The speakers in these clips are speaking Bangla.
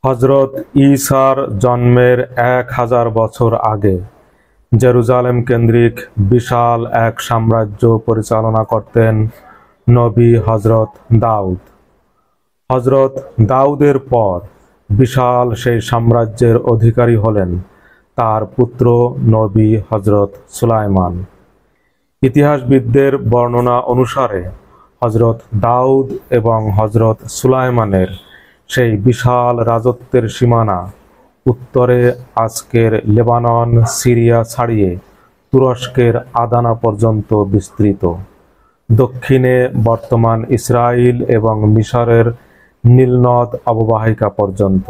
হজরত ঈসার জন্মের 1000 বছর আগে জেরুজালেম কেন্দ্রিক বিশাল এক সাম্রাজ্য পরিচালনা করতেন নবী হজরত দাউদ। হজরত দাউদের পর বিশাল সেই সাম্রাজ্যের অধিকারী হলেন তার পুত্র নবী হজরত সুলাইমান। ইতিহাসবিদদের বর্ণনা অনুসারে হজরত দাউদ এবং হজরত সুলাইমানের সেই বিশাল রাজত্বের সীমানা উত্তরে আজকের লেবানন, সিরিয়া ছাড়িয়ে তুরস্কের আদানা পর্যন্ত বিস্তৃত, দক্ষিণে বর্তমান ইসরায়েল এবং মিশরের নীলনদ অববাহিকা পর্যন্ত,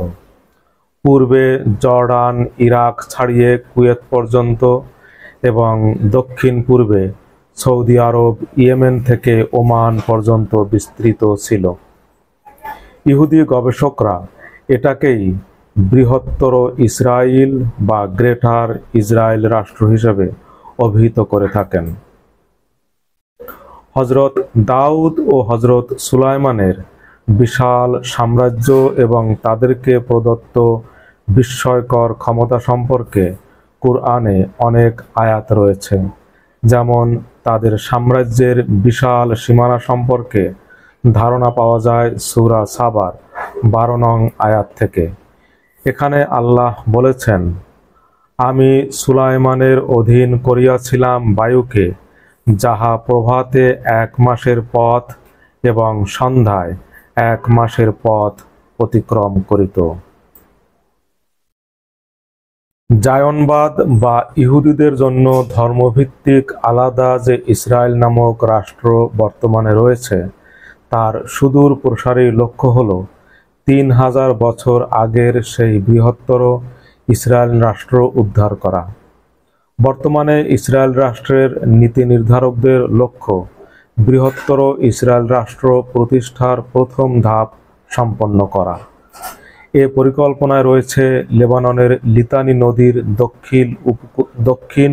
পূর্বে জর্ডান, ইরাক ছাড়িয়ে কুয়েত পর্যন্ত এবং দক্ষিণ পূর্বে সৌদি আরব, ইয়েমেন থেকে ওমান পর্যন্ত বিস্তৃত ছিল। ইহুদি গবেষকরা এটাকেই বৃহত্তর ইসরায়েল বা গ্রেটার ইসরায়েল রাষ্ট্র হিসেবে অভিহিত করে থাকেন। হজরত দাউদ ও হজরত সুলাইমানের বিশাল সাম্রাজ্য এবং তাদেরকে প্রদত্ত বিস্ময়কর ক্ষমতা সম্পর্কে কুরআনে অনেক আয়াত রয়েছে। যেমন তাদের সাম্রাজ্যের বিশাল সীমানা সম্পর্কে ধারণা পাওয়া যায় সূরা সাবার 12 নং আয়াত থেকে। এখানে আল্লাহ বলেছেন, আমি সুলাইমানের অধীন করিয়াছিলাম বায়ুকে, যাহা প্রভাতে 1 মাসের পথ এবং সন্ধ্যায় 1 মাসের পথ অতিক্রম করিত। জায়নবাদ বা ইহুদিদের জন্য ধর্মভিত্তিক আলাদা যে ইসরায়েল নামক রাষ্ট্র বর্তমানে রয়েছে, তার সুদূর প্রসারী লক্ষ্য হল 3000 বছর আগের সেই বৃহত্তর ইসরায়েল রাষ্ট্র উদ্ধার করা। বর্তমানে ইসরায়েল রাষ্ট্রের নীতি নির্ধারকদের লক্ষ্য বৃহত্তর ইসরায়েল রাষ্ট্র প্রতিষ্ঠার প্রথম ধাপ সম্পন্ন করা। এ পরিকল্পনায় রয়েছে লেবাননের লিতানি নদীর দক্ষিণ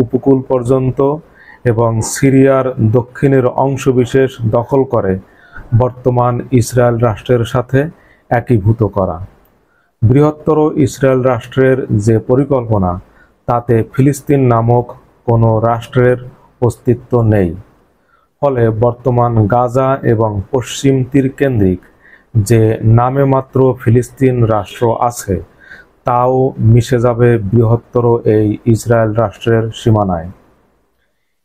উপকূল পর্যন্ত এবং সিরিয়ার দক্ষিণের অংশবিশেষ দখল করে বর্তমান ইসরায়েল রাষ্ট্রের সাথে একীভূত করা। বৃহত্তর ইসরায়েল রাষ্ট্রের যে পরিকল্পনা, তাতে ফিলিস্তিন নামক কোনো রাষ্ট্রের অস্তিত্ব নেই। ফলে বর্তমান গাজা এবং পশ্চিম তীর কেন্দ্রিক যে নামে মাত্র ফিলিস্তিন রাষ্ট্র আছে, তাও মিশে যাবে বৃহত্তর এই ইসরায়েল রাষ্ট্রের সীমানায়।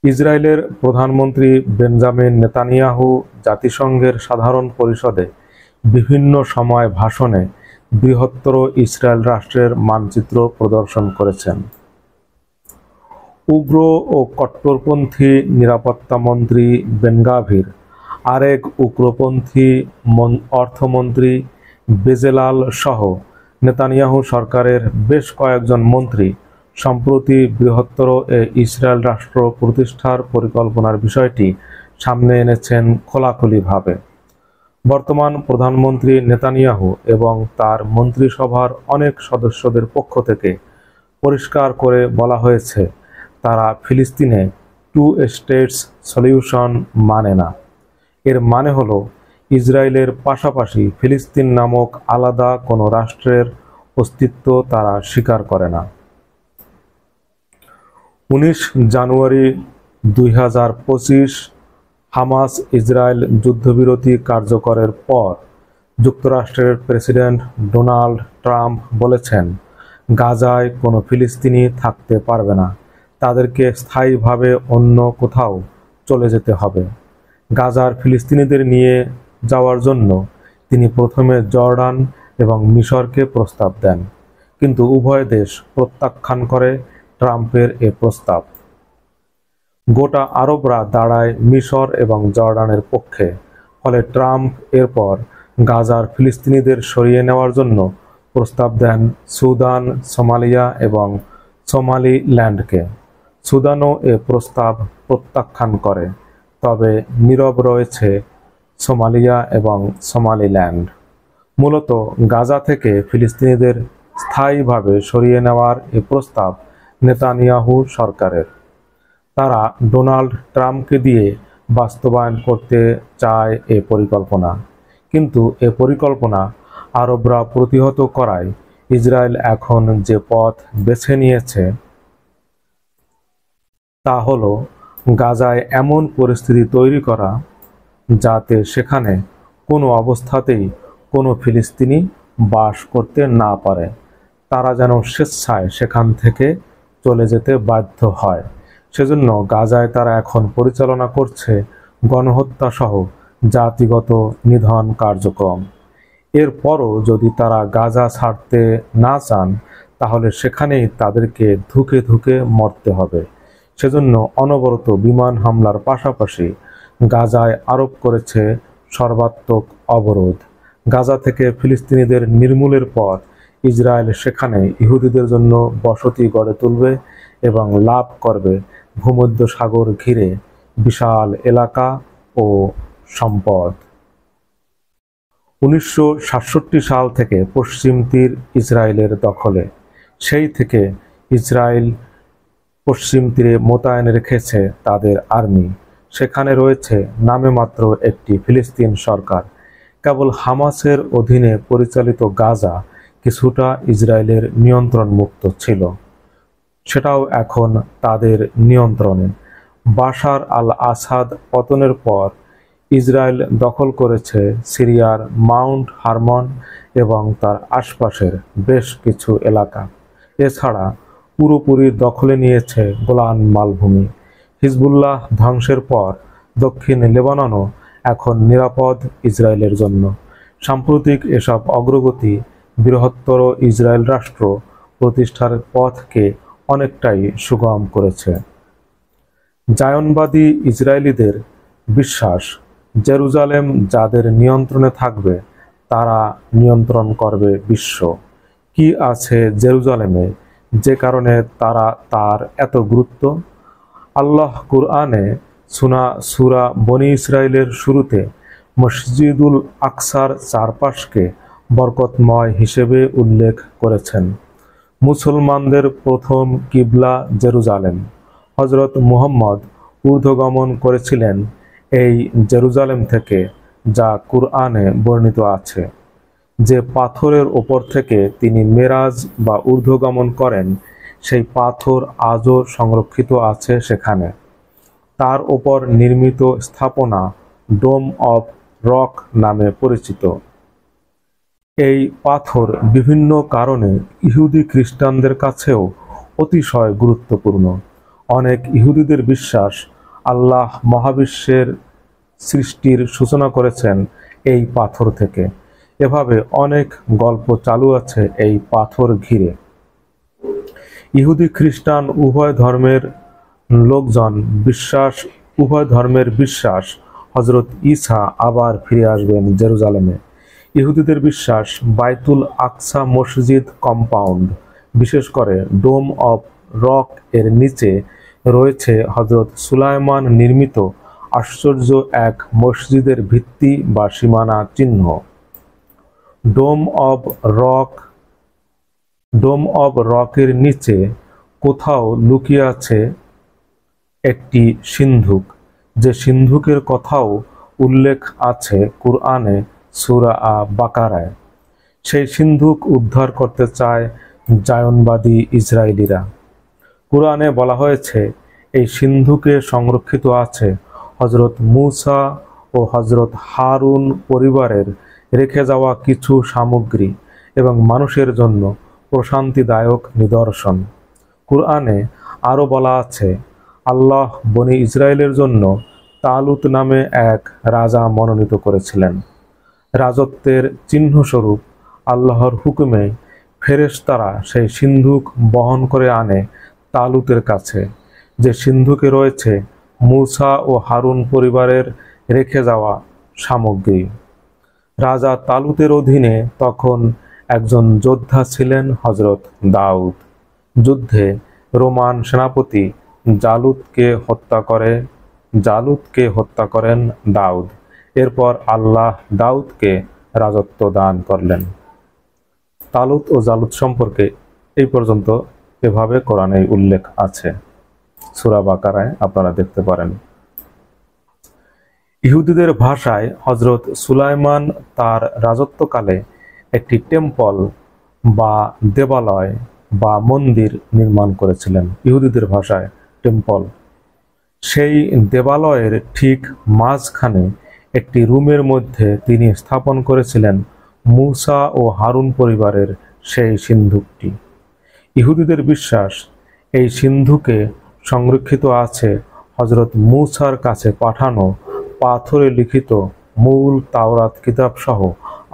ইসরায়েলের প্রধানমন্ত্রী বেঞ্জামিন নেতানিয়াহু জাতিসংঘের সাধারণ পরিষদে বিভিন্ন সময় ভাষণে বৃহত্তর ইসরায়েল রাষ্ট্রের মানচিত্র প্রদর্শন করেছেন। উগ্র ও কট্টরপন্থী নিরাপত্তা মন্ত্রী বেন গাভির আরেক উগ্রপন্থী অর্থমন্ত্রী বেজেলাল সহ নেতানিয়াহু সরকারের বেশ কয়েকজন মন্ত্রী সম্প্রতি বৃহত্তর ইসরায়েল রাষ্ট্র প্রতিষ্ঠার পরিকল্পনার বিষয়টি সামনে এনেছেন খোলাখুলিভাবে। বর্তমান প্রধানমন্ত্রী নেতানিয়াহু এবং তার মন্ত্রিসভার অনেক সদস্যদের পক্ষ থেকে পরিষ্কার করে বলা হয়েছে, তারা ফিলিস্তিনে 2 স্টেটস সলিউশন মানে না। এর মানে হলো ইসরায়েলের পাশাপাশি ফিলিস্তিন নামক আলাদা কোনো রাষ্ট্রের অস্তিত্ব তারা স্বীকার করে না। 19 জানুয়ারি 2025 হামাস ইসরায়েল যুদ্ধবিরতি কার্যকরের পর যুক্তরাষ্ট্রের প্রেসিডেন্ট ডোনাল্ড ট্রাম্প বলেছেন, গাজায় কোনো ফিলিস্তিনি থাকতে পারবে না, তাদেরকে স্থায়ীভাবে অন্য কোথাও চলে যেতে হবে। গাজার ফিলিস্তিনিদের নিয়ে যাওয়ার জন্য তিনি প্রথমে জর্ডান এবং মিশরকে প্রস্তাব দেন, কিন্তু উভয় দেশ প্রত্যাখ্যান করে ট্রাম্পের এ প্রস্তাব। গোটা আরবরা দাঁড়ায় মিশর এবং জর্ডানের পক্ষে। ফলে ট্রাম্প এরপর গাজার ফিলিস্তিনিদের সরিয়ে নেওয়ার জন্য প্রস্তাব দেন সুদান, সোমালিয়া এবং সোমালিল্যান্ডকে। সুদানও এ প্রস্তাব প্রত্যাখ্যান করে, তবে নীরব রয়েছে সোমালিয়া এবং সোমালিল্যান্ড। মূলত গাজা থেকে ফিলিস্তিনিদের স্থায়ীভাবে সরিয়ে নেওয়ার এ প্রস্তাব নেতানিয়াহু সরকারের। তারা ডোনাল্ড ট্রাম্পকে দিয়ে বাস্তবায়ন করতে চায় এ পরিকল্পনা, কিন্তু এ পরিকল্পনা আরবরা প্রতিহত করায় ইসরায়েল এখন যে পথ বেছে নিয়েছে তা হলো গাজায় এমন পরিস্থিতি তৈরি করা যাতে সেখানে কোনো অবস্থাতেই কোনো ফিলিস্তিনি বাস করতে না পারে। তারা যেন স্বেচ্ছায় সেখান থেকে চলে যেতে বাধ্য হয়। সেজন্য গাজায় তারা এখন পরিচালনা করছে গণহত্যা সহ জাতিগত নিধন কার্যক্রম। এরপরও যদি তারা গাজা ছাড়তে না চান তাহলে সেখানেই তাদেরকে ধুকে ধুকে মরতে হবে। সেজন্য অনবরত বিমান হামলার পাশাপাশি গাজায় আরোপ করেছে সর্বাত্মক অবরোধ। গাজা থেকে ফিলিস্তিনিদের নির্মূলের পর ইসরায়েল সেখানে ইহুদিদের জন্য বসতি গড়ে তুলবে এবং লাভ করবে ভূমধ্যসাগর ঘিরে বিশাল এলাকা ও সম্পদ। 1967 সাল থেকে পশ্চিম তীর ইসরায়েলের দখলে। সেই থেকে ইসরায়েল পশ্চিম তীরে মোতায়েন রেখেছে তাদের আর্মি। সেখানে রয়েছে নামে মাত্র একটি ফিলিস্তিন সরকার। কেবল হামাসের অধীনে পরিচালিত গাজা কিছুটা ইসরায়েলের নিয়ন্ত্রণ মুক্ত ছিল, সেটাও এখন তাদের নিয়ন্ত্রণে। বাশার আল আসাদ পতনের পর ইসরায়েল দখল করেছে সিরিয়ার মাউন্ট হারমন এবং তার আশপাশের বেশ কিছু এলাকা। এছাড়া পুরোপুরি দখলে নিয়েছে গোলান মালভূমি। হিজবুল্লাহ ধ্বংসের পর দক্ষিণ লেবাননও এখন নিরাপদ ইসরায়েলের জন্য। সাম্প্রতিক এসব অগ্রগতি বৃহত্তর ইসরায়েল রাষ্ট্র প্রতিষ্ঠার পথকে অনেকটাই সুগম করেছে। জায়নবাদী ইসরায়েলিদের বিশ্বাস, জেরুজালেম যাদের নিয়ন্ত্রণে থাকবে তারা নিয়ন্ত্রণ করবে বিশ্ব। কি আছে জেরুজালেমে যে কারণে তার এত গুরুত্ব? আল্লাহ কুরআনে সূরা বনী ইসরাইলের শুরুতে মসজিদুল আকসার চারপাশকে বরকতময় হিসেবে উল্লেখ করেছেন। মুসলমানদের প্রথম কিবলা জেরুজালেম। হযরত মুহাম্মদ ঊর্ধ্বগমন করেছিলেন এই জেরুজালেম থেকে, যা কুরআনে বর্ণিত আছে। যে পাথরের ওপর থেকে তিনি মেরাজ বা ঊর্ধ্বগমন করেন সেই পাথর আজও সংরক্ষিত আছে সেখানে। তার ওপর নির্মিত স্থাপনা ডোম অব রক নামে পরিচিত। এই পাথর বিভিন্ন কারণে ইহুদি খ্রিস্টানদের কাছেও অতিশয় গুরুত্বপূর্ণ। অনেক ইহুদিদের বিশ্বাস আল্লাহ মহাবিশ্বের সৃষ্টির সূচনা করেছেন এই পাথর থেকে। এভাবে অনেক গল্প চালু আছে এই পাথর ঘিরে। ইহুদি খ্রিস্টান উভয় ধর্মের বিশ্বাস হযরত ঈসা আবার ফিরে আসবেন জেরুজালেমে। ইহুদিদের বিশ্বাস বাইতুল আকসা মসজিদ কম্পাউন্ড, বিশেষ করে ডোম অব রক এর নিচে রয়েছে হযরত সুলাইমান নির্মিত আশ্চর্য এক মসজিদের ভিত্তি বা সীমানা চিহ্ন। ডোম অব রকের নিচে কোথাও লুকিয়ে আছে একটি সিন্ধুক, যে সিন্ধুকের কথাও উল্লেখ আছে কুরআনে সূরা বাকারায়। সেই সিন্ধুক উদ্ধার করতে চায় জায়নবাদী ইসরায়েলিরা। কুরআনে বলা হয়েছে এই সিন্ধুকে সংরক্ষিত আছে হযরত মূসা ও হযরত হারুন পরিবারের রেখে যাওয়া কিছু সামগ্রী এবং মানুষের জন্য প্রশান্তিদায়ক নিদর্শন। কুরআনে আরও বলা আছে আল্লাহ বনী ইসরায়েলের জন্য তালুত নামে এক রাজা মনোনীত করেছিলেন। রাজত্বের চিহ্নস্বরূপ আল্লাহর হুকুমে ফেরেশতারা সেই সিন্ধুক বহন করে আনে তালুতের কাছে, যে সিন্ধুকে রয়েছে মূসা ও হারুন পরিবারের রেখে যাওয়া সামগ্রী। রাজা তালুতের অধীনে তখন একজন যোদ্ধা ছিলেন হযরত দাউদ। যুদ্ধে রোমান সেনাপতি জালুতকে হত্যা করেন দাউদ। এরপর আল্লাহ দাউদকে রাজত্ব দান করলেন। তালুত ও জালুত সম্পর্কে এই পর্যন্ত এভাবে কোরআনে উল্লেখ আছে, সূরা বাকারায় আপনারা দেখতে পারেন। ইহুদিদের ভাষায় হযরত সুলাইমান তার রাজত্বকালে একটি টেম্পল বা দেবালয় বা মন্দির নির্মাণ করেছিলেন, ইহুদিদের ভাষায় টেম্পল। সেই দেবালয়ের ঠিক মাঝখানে একটি রুমের মধ্যে তিনি স্থাপন করেছিলেন মূসা ও হারুন পরিবারের সেই সিন্ধুকটি। ইহুদিদের বিশ্বাস, এই সিন্ধুকে সংরক্ষিত আছে হযরত মূসার কাছে পাঠানো পাথরে লিখিত মূল তাওরাত কিতাব সহ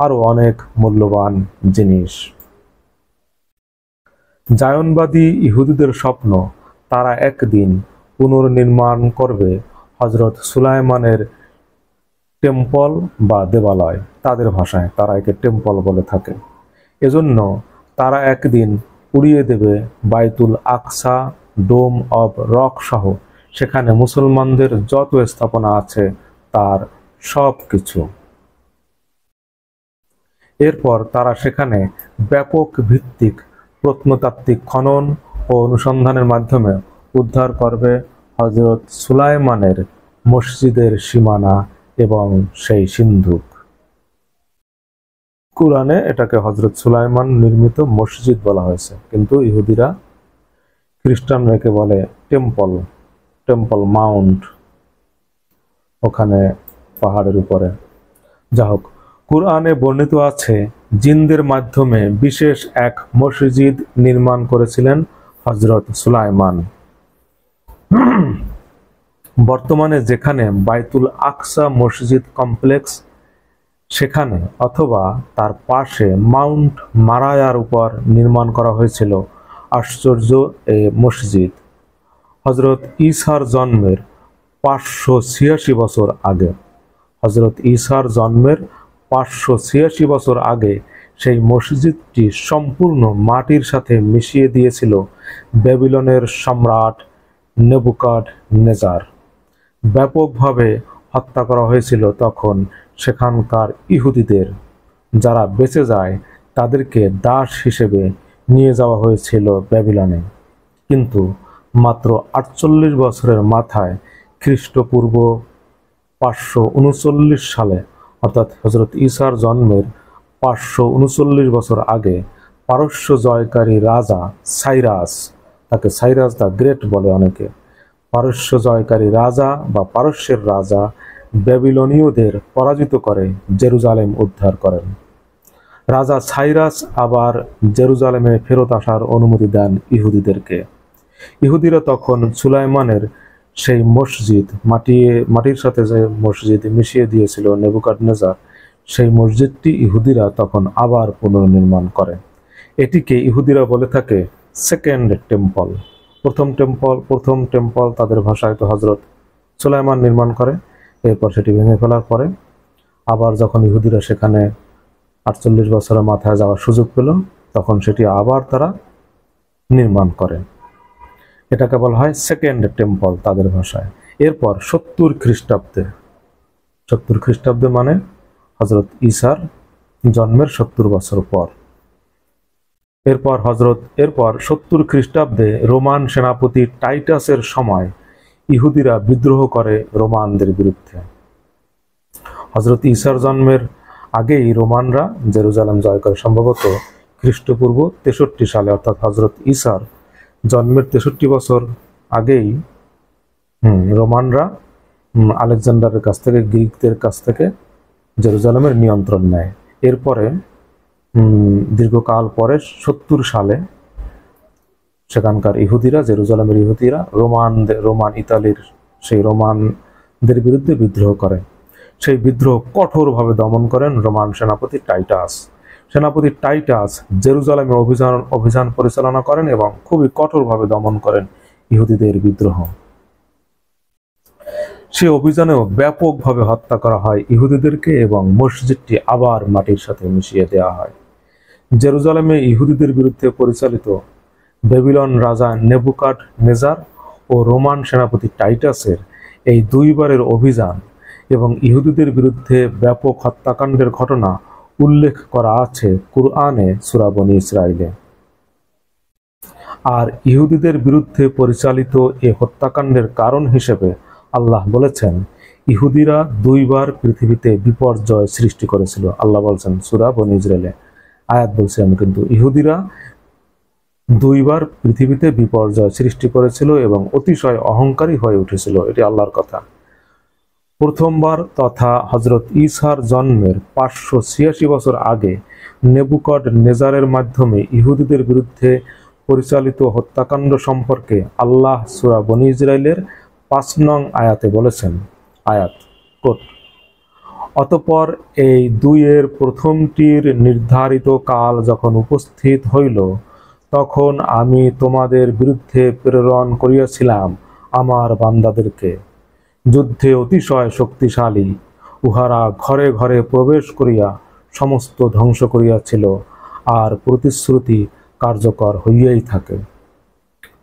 আরো অনেক মূল্যবান জিনিস। জায়নবাদী ইহুদিদের স্বপ্ন, তারা একদিন পুনর্নির্মাণ করবে হযরত সুলাইমানের টেম্পল বা দেবালয়। তাদের ভাষায় তারা একে টেম্পল বলে থাকে। এজন্য তারা একদিন উড়িয়ে দেবে বাইতুল আকসা, ডোম অব রক সহ সেখানে মুসলমানদের যত স্থাপনা আছে তার সব কিছু। এরপর তারা সেখানে ব্যাপক ভিত্তিক প্রত্নতাত্ত্বিক খনন ও অনুসন্ধানের মাধ্যমে উদ্ধার করবে হযরত সুলাইমানের মসজিদের সীমানা এবং সেই সিন্ধুক। কুরআনে এটাকে হযরত সুলাইমান নির্মিত মসজিদ বলা হয়েছে, কিন্তু ইহুদিরা, খ্রিস্টানরা একে বলে টেম্পল, টেম্পল মাউন্ট, ওখানে পাহাড়ের উপরে। যা হোক, কুরআনে বর্ণিত আছে জিনদের মাধ্যমে বিশেষ এক মসজিদ নির্মাণ করেছিলেন হযরত সুলাইমান। বর্তমানে যেখানে বাইতুল আকসা মসজিদ কমপ্লেক্স, সেখানে অথবা তার পাশে মাউন্ট মারায়ার উপর নির্মাণ করা হয়েছিল আশ্চর্য এই মসজিদ হযরত ঈসার জন্মের 586 বছর আগে। হযরত ঈসার জন্মের 586 বছর আগে সেই মসজিদটি সম্পূর্ণ মাটির সাথে মিশিয়ে দিয়েছিল ব্যাবিলনের সম্রাট নেবুকাদনেজার। ব্যাপকভাবে হত্যা করা হয়েছিল তখন সেখানকার ইহুদিদের। যারা বেঁচে যায় তাদেরকে দাস হিসেবে নিয়ে যাওয়া হয়েছিল ব্যাবিলনে। কিন্তু মাত্র 48 বছরের মাথায় খ্রিস্টপূর্ব 539 সালে, অর্থাৎ হযরত ঈসার জন্মের 539 বছর আগে, পারস্য জয়কারী রাজা সাইরাস, তাকে সাইরাস দ্য গ্রেট বলে অনেকে, পারস্য জয়কারী রাজা বা পারস্যের রাজা ব্যাবিলনীয়দের পরাজিত করে জেরুজালেম উদ্ধার করেন। রাজা সাইরাস আবার জেরুজালেমে ফেরত আসার অনুমতি দেন ইহুদিদেরকে। ইহুদিরা তখন সুলাইমানের সেই মসজিদ, মাটির সাথে যে মসজিদ মিশিয়ে দিয়েছিল নেবুকাদনেজার, সেই মসজিদটি ইহুদিরা তখন আবার পুনর্নির্মাণ করে। এটিকে ইহুদিরা বলে থাকে সেকেন্ড টেম্পল। প্রথম টেম্পল তাদের ভাষায় তো হযরত সুলাইমান নির্মাণ করে, এরপর সেটি ভেঙে ফেলার পরে আবার যখন ইহুদিরা সেখানে 48 বছরের মাথায় যাওয়ার সুযোগ পেল, তখন সেটি আবার তারা নির্মাণ করে। এটাকে বলা হয় সেকেন্ড টেম্পল তাদের ভাষায়। এরপর 70 খ্রিস্টাব্দে মানে হযরত ঈসার জন্মের 70 বছর পর, এরপর 70 খ্রিস্টাব্দে রোমান সেনাপতি টাইটাসের সময় ইহুদিরা বিদ্রোহ করে রোমানদের বিরুদ্ধে। হযরত ঈসার জন্মের আগেই রোমানরা জেরুজালেম জয় করে, সম্ভবত খ্রিস্টপূর্ব 63 সালে, অর্থাৎ হযরত ঈসার জন্মের 63 বছর আগেই রোমানরা আলেকজান্ডারের কাছ থেকে, গ্রিকদের কাছ থেকে জেরুজালেমের নিয়ন্ত্রণ নেয়। এরপরে দীর্ঘকাল পরে 70 সালে সেখানকার ইহুদিরা, জেরুজালেমের ইহুদিরা রোমান ইতালির সেই রোমানদের বিরুদ্ধে বিদ্রোহ করে। সেই বিদ্রোহ কঠোরভাবে দমন করেন রোমান সেনাপতি টাইটাস। সেনাপতি টাইটাস জেরুজালেমে অভিযান পরিচালনা করেন এবং খুবই কঠোরভাবে দমন করেন ইহুদিদের বিদ্রোহ। সেই অভিযানেও ব্যাপকভাবে হত্যা করা হয় ইহুদিদেরকে এবং মসজিদটি আবার মাটির সাথে মিশিয়ে দেওয়া হয়। জেরুজালেমে ইহুদিদের বিরুদ্ধে পরিচালিত ব্যাবিলন রাজা নেবুকাদনেজার ও রোমান সেনাপতি টাইটাসের এই দুইবারের অভিযান এবং ইহুদিদের বিরুদ্ধে ব্যাপক হত্যাকাণ্ডের ঘটনা উল্লেখ করা আছে কুরআনে সূরা বনী ইসরাঈলে। আর ইহুদিদের বিরুদ্ধে পরিচালিত এই হত্যাকাণ্ডের কারণ হিসেবে আল্লাহ বলেছেন, ইহুদিরা দুইবার পৃথিবীতে বিপর্যয় সৃষ্টি করেছিল। আল্লাহ বলছেন সূরা বনী ইসরাঈলে আয়াত বলছি আমি, কিন্তু ইহুদিরা দুইবার পৃথিবীতে বিপর্যয় সৃষ্টি করেছিল এবং অতিশয় অহংকারী হয়ে উঠেছিল। এটি আল্লাহর কথা। প্রথমবার তথা হযরত ঈসার জন্মের 586 বছর আগে নেবুকডনেজারের মাধ্যমে ইহুদিদের বিরুদ্ধে পরিচালিত হত্যাকাণ্ড সম্পর্কে আল্লাহ সূরা বনী ইসরাইলের 5 নং আয়াতে বলেছেন, আয়াত কোট, অতঃপর এই দুইয়ের প্রথমটির নির্ধারিত কাল যখন উপস্থিত হইল, তখন আমি তোমাদের বিরুদ্ধে প্রেরণ করিয়াছিলাম আমার বান্দাদেরকে, যুদ্ধে অতিশয় শক্তিশালী, উহারা ঘরে ঘরে প্রবেশ করিয়া সমস্ত ধ্বংস করিয়াছিল, আর প্রতিশ্রুতি কার্যকর হইয়াই থাকে।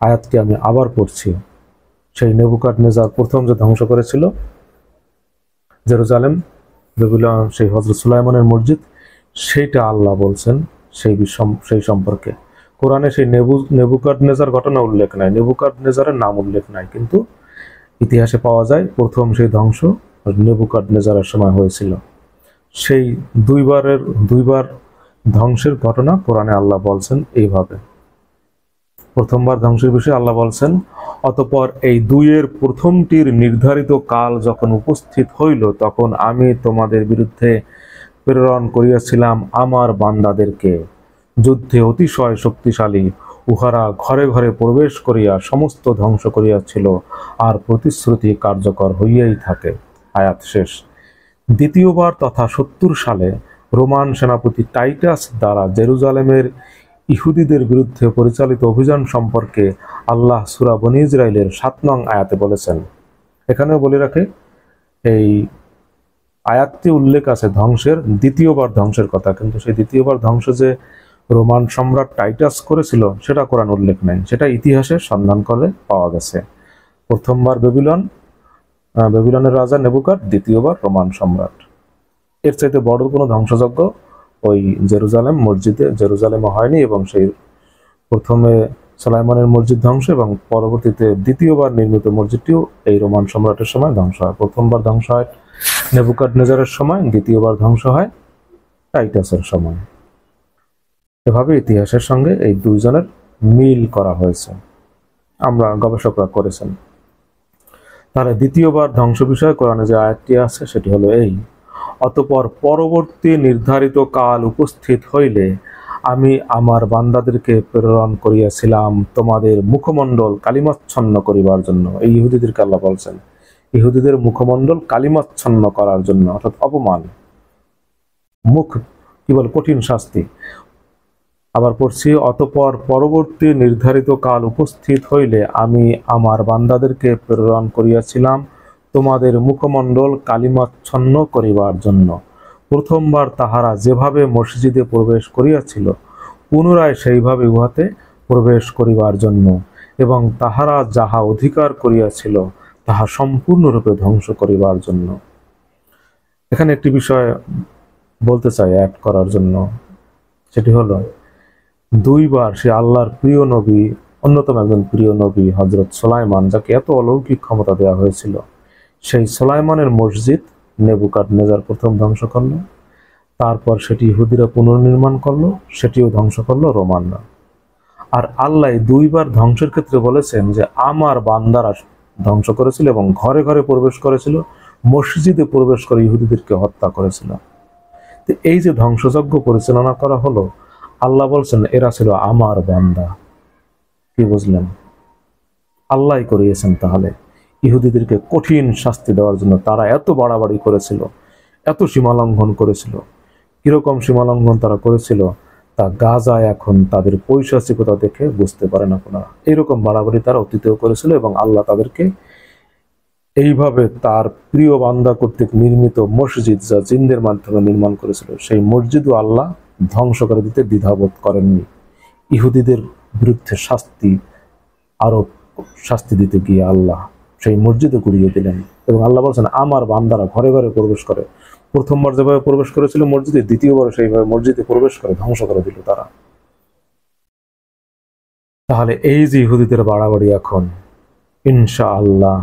আয়াতকে আমি আবার পড়ছি। সেই নেবুকাদনেজার প্রথম যে ধ্বংস করেছিল জেরুজালেম, সেই হযরত সুলাইমানের মসজিদ, সেইটা আল্লাহ বলছেন সেই সম্পর্কে। কোরআনে সেই নেবুকাদনেজার ঘটনা উল্লেখ নাই, নেবুকাদনেজারের নাম উল্লেখ নাই, কিন্তু ইতিহাসে পাওয়া যায় প্রথম সেই ধ্বংস নেবুকাদনেজারের সময় হয়েছিল। সেই দুইবার ধ্বংসের ঘটনা কোরআনে আল্লাহ বলছেন এইভাবে। প্রথমবার ধ্বংসের বিষয়ে আল্লাহ বলছেন, অতঃপর এই দুইয়ের প্রথমটির নির্ধারিত কাল যখন উপস্থিত হইল, তখন আমি তোমাদের বিরুদ্ধে প্রেরণ করিয়াছিলাম আমার বান্দাদেরকে, যুদ্ধে অতিশয় শক্তিশালী, উহারা ঘরে ঘরে প্রবেশ করিয়া সমস্ত ধ্বংস করিয়াছিল, আর প্রতিশ্রুতি কার্যকর হইয়াই থাকে। আয়াত শেষ। দ্বিতীয়বার তথা 70 সালে রোমান সেনাপতি টাইটাস দ্বারা জেরুজালেমের ইহুদিদের বিরুদ্ধে পরিচালিত অভিযান সম্পর্কে আল্লাহ সূরা বনী ইসরাইলের 7 নং আয়াতে বলেছেন। এখানেও বলে রাখে, এই আয়াতটি উল্লেখ আছে দ্বিতীয়বার ধ্বংসের কথা, কিন্তু সেই দ্বিতীয়বার ধ্বংস যে রোমান সম্রাট টাইটাস করেছিল সেটা কোরআন উল্লেখ নেই, সেটা ইতিহাসে সন্ধান করে পাওয়া গেছে। প্রথমবার বেবিলনের রাজা নেবুকাদ, দ্বিতীয়বার রোমান সম্রাট। এর চাইতে বড় কোনো ধ্বংসযজ্ঞ ওই জেরুজালেমে হয়নি, এবং সেই প্রথমে সুলাইমানের মসজিদ ধ্বংস এবং পরবর্তীতে দ্বিতীয়বার নির্মিত মসজিদটিও এই রোমান সম্রাটের সময় ধ্বংস হয়। প্রথমবার ধ্বংস হয় নেবুকাদনেজারের সময়, দ্বিতীয়বার ধ্বংস হয় টাইটাসের সময়। এভাবে ইতিহাসের সঙ্গে এই দুইজনের মিল করা হয়েছে, আমরা গবেষকরা করেছেন। তাহলে দ্বিতীয়বার ধ্বংস বিষয়ে কোরআনে যে আয়াতটি আছে সেটি হলো এই, অতঃপর পরবর্তী নির্ধারিত কাল উপস্থিত হইলে আমি আমার বান্দাদেরকে প্রেরণ করিয়াছিলাম তোমাদের মুখমণ্ডল কালিমাচ্ছন্ন করিবার জন্য। এই ইহুদিদেরকে আল্লাহ বলছেন, ইহুদিদের মুখমণ্ডল কালিমাচ্ছন্ন করার জন্য, অর্থাৎ অপমান, মুখ কি বল, কঠিন শাস্তি। আবার পড়ছি, অতঃপর পরবর্তী নির্ধারিত কাল উপস্থিত হইলে আমি আমার বান্দাদেরকে প্রেরণ করিয়াছিলাম তোমাদের মুখমণ্ডল কালিমাচ্ছন্ন করিবার জন্য। প্রথমবার তাহারা যেভাবে মসজিদে প্রবেশ করিয়াছিল, পুনরায় সেইভাবে উহাতে প্রবেশ করিবার জন্য, এবং তাহারা যাহা অধিকার করিয়াছিল তাহা সম্পূর্ণরূপে ধ্বংস করিবার জন্য। এখানে একটি বিষয় বলতে চাই অ্যাড করার জন্য, সেটি হলো দুইবার সে আল্লাহর প্রিয় নবী, অন্যতম একজন প্রিয় নবী হযরত সুলাইমান, যাকে এত অলৌকিক ক্ষমতা দেওয়া হয়েছিল, সেই সুলাইমানের মসজিদ নেবুকাদনেজার প্রথম ধ্বংস করলো, তারপর সেটি ইহুদিরা পুনর্নির্মাণ করলো, সেটিও ধ্বংস করলো রোমানরা। আর আল্লাহ দুইবার ধ্বংসের ক্ষেত্রে বলেছেন যে আমার বান্দারা ধ্বংস করেছিল এবং ঘরে ঘরে প্রবেশ করেছিল, মসজিদে প্রবেশ করে ইহুদিদেরকে হত্যা করেছিল। তো এই যে ধ্বংসযজ্ঞ পরিচালনা করা হলো, আল্লাহ বলছেন এরা ছিল আমার বান্দা। কি বুঝলেন? আল্লাহ করিয়েছেন তাহলে ইহুদিদেরকে কঠিন শাস্তি দেওয়ার জন্য। তারা এত বাড়াবাড়ি করেছিল, এত সীমালঙ্ঘন করেছিল। কিরকম সীমালঙ্ঘন তারা করেছিল তা গাজায় এখন তাদের পৈশাচিকতা দেখে বুঝতে পারে না আপনারা। এইরকম বাড়াবাড়ি তারা অতীতেও করেছিল, এবং আল্লাহ তাদেরকে এইভাবে তার প্রিয় বান্দা কর্তৃক নির্মিত মসজিদ, যা জিনদের মাধ্যমে নির্মাণ করেছিল, সেই মসজিদও আল্লাহ ধ্বংস করে দিতে দ্বিধাবোধ করেননি। ইহুদিদের বিরুদ্ধে শাস্তি দিতে গিয়ে আল্লাহ সেই মসজিদে গুড়িয়ে দিলেন। এবং আল্লাহ বলছেন আমার বান্দারা ঘরে ঘরে প্রবেশ করে। প্রথমবার যেভাবে প্রবেশ করেছিল মসজিদে, দ্বিতীয়বার সেইভাবে মসজিদে প্রবেশ করে ধ্বংস করে দিল তারা। তাহলে এই যে ইহুদিদের বাড়াবাড়ি, এখন ইনশাআল্লাহ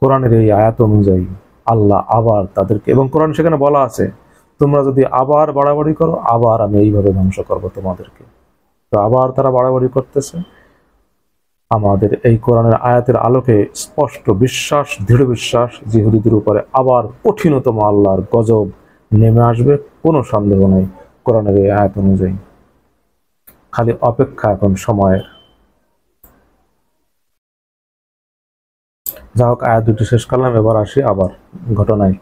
কোরআনের এই আয়াত অনুযায়ী আল্লাহ আবার তাদেরকে, এবং কোরআন সেখানে বলা আছে তোমরা যদি আবার বাড়াবাড়ি করো, আবার আমি এইভাবে ধ্বংস করবো তোমাদেরকে। তো আবার তারা বাড়াবাড়ি করতেছে। আমাদের এই কোরআনের আয়াতের আলোকে স্পষ্ট বিশ্বাস, দৃঢ় বিশ্বাস ইহুদিদের উপরে আবার কঠিনতম আল্লাহর গজব নেমে আসবে, কোনো সন্দেহ নেই কোরআনের এই আয়াত অনুযায়ী। খালি অপেক্ষা এখন সময়ের। যা হোক, আয়াত দুটি শেষ করলাম, এবার আসি আবার ঘটনায়।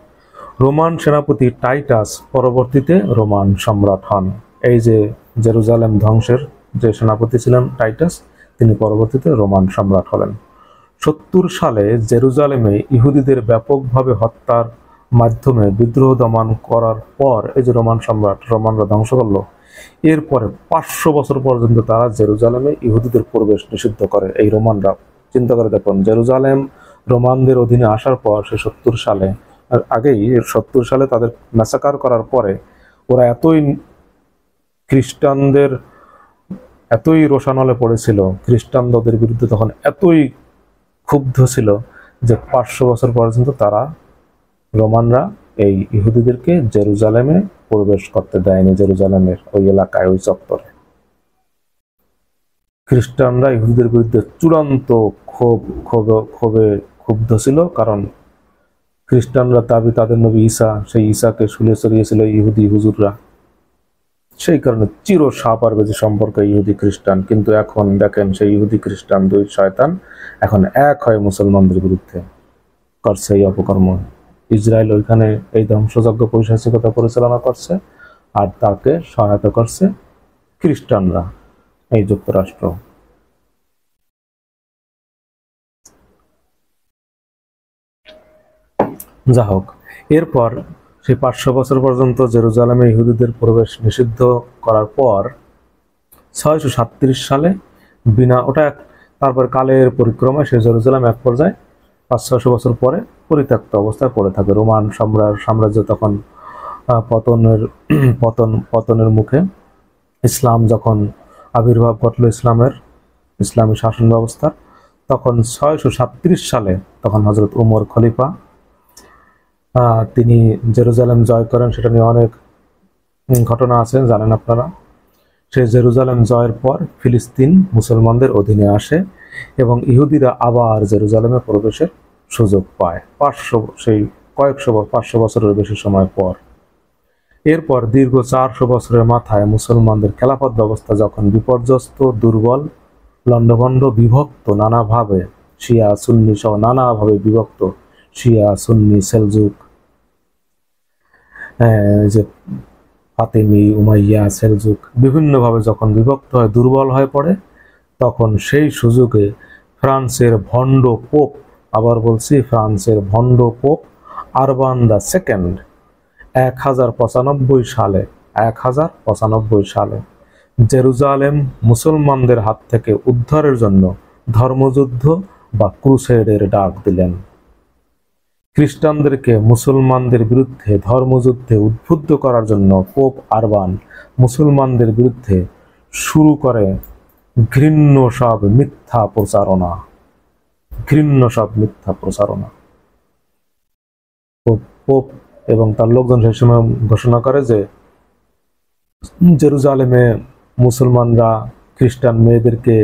রোমান সেনাপতি টাইটাস পরবর্তীতে রোমান সম্রাট হন। এই যে জেরুজালেম ধ্বংসের যে সেনাপতি ছিলেন টাইটাস, তিনি পরবর্তীতে রোমান সম্রাট হলেন। 70 সালে জেরুজালেমে ইহুদিদের ব্যাপকভাবে হত্যার মাধ্যমে বিদ্রোহ দমন করার পর এই যে রোমানরা ধ্বংস করলো, এরপরে 500 বছর পর্যন্ত তারা জেরুজালেমে ইহুদিদের প্রবেশ নিষিদ্ধ করে। এই রোমানরা, চিন্তা করে দেখুন, জেরুজালেম রোমানদের অধীনে আসার পর সে 70 সালে, আর আগেই 70 সালে তাদের ম্যাসাকার করার পরে ওরা খ্রিস্টানদের এতই রোষানলে পড়েছিল, খ্রিস্টানদের বিরুদ্ধে তখন এতই ক্ষুব্ধ ছিল যে 500 বছর পর্যন্ত তারা রোমানরা এই ইহুদিদেরকে জেরুজালেমে প্রবেশ করতে দেয়নি। জেরুজালেমের ওই এলাকায়, ওই চত্বরে খ্রিস্টানরা ইহুদিদের বিরুদ্ধে চূড়ান্ত ক্ষুব্ধ ছিল, কারণ খ্রিস্টানরা দাবি তাদের নবী ঈসা, সেই ঈসাকে শুলে চড়িয়েছিল ইহুদি হুজুররা। সেই কারণে চির সাপার বেঁচে সম্পর্ক ইহুদি খ্রিস্টান। কিন্তু এখন দেখেন, সেই ইহুদি খ্রিস্টান দুই শয়তান এখন এক হয়ে মুসলমানদের বিরুদ্ধে করছে এই অপকর্ম। ইসরায়েল ওইখানে এই ধ্বংসযজ্ঞ পৈশাচিকতা পরিচালনা করছে, আর তাকে সহায়তা করছে খ্রিস্টানরা, এই যুক্তরাষ্ট্র। যা হোক, এরপর সেই 500 বছর পর্যন্ত জেরুজালেমে ইহুদিদের প্রবেশ নিষিদ্ধ করার পর 637 সালে তারপর কালের পরিক্রমায় সে জেরুজালেম এক পর্যায়ে 500-600 বছর পরে পরিত্যক্ত অবস্থায় পড়ে থাকে। রোমান সাম্রাজ্য তখন পতনের মুখে। ইসলাম যখন আবির্ভাব ঘটল, ইসলামী শাসন ব্যবস্থার, তখন 637 সালে তখন হযরত উমর খলিফা তিনি জেরুজালেম জয় করেন। সেটা নিয়ে অনেক ঘটনা আছে, জানেন আপনারা। সেই জেরুজালেম জয়ের পর ফিলিস্তিন মুসলমানদের অধীনে আসে এবং ইহুদিরা আবার জেরুজালেমে প্রবেশের সুযোগ পায় 500 বছরের বেশি সময় পর। এরপর দীর্ঘ 400 বছরের মাথায় মুসলমানদের খেলাফত ব্যবস্থা যখন বিপর্যস্ত, দুর্বল, লণ্ডভণ্ড, বিভক্ত নানাভাবে, শিয়া সুন্নি সহ নানাভাবে বিভক্ত, শিয়া সুন্নি সেলজুক, যে ফাতেমি, উমাইয়া, সেলজুক বিভিন্নভাবে যখন বিভক্ত হয়, দুর্বল হয়ে পড়ে, তখন সেই সুযোগে ফ্রান্সের ভণ্ড পোপ, আবার বলছি ফ্রান্সের ভণ্ড পোপ আরবান দ্য সেকেন্ড 1095 সালে জেরুজালেম মুসলমানদের হাত থেকে উদ্ধারের জন্য ধর্মযুদ্ধ বা ক্রুসেডের ডাক দিলেন। খ্রিস্টানদেরকে মুসলমানদের বিরুদ্ধে ধর্মযুদ্ধে উদ্বুদ্ধ করার জন্য পোপ আরবান মুসলমানদের বিরুদ্ধে শুরু করে ঘৃণ্য সব মিথ্যা প্রচারণা। পোপ এবং তার লোকজন সেই সময় ঘোষণা করে যে জেরুজালেমে মুসলমানরা খ্রিস্টান মেয়েদেরকে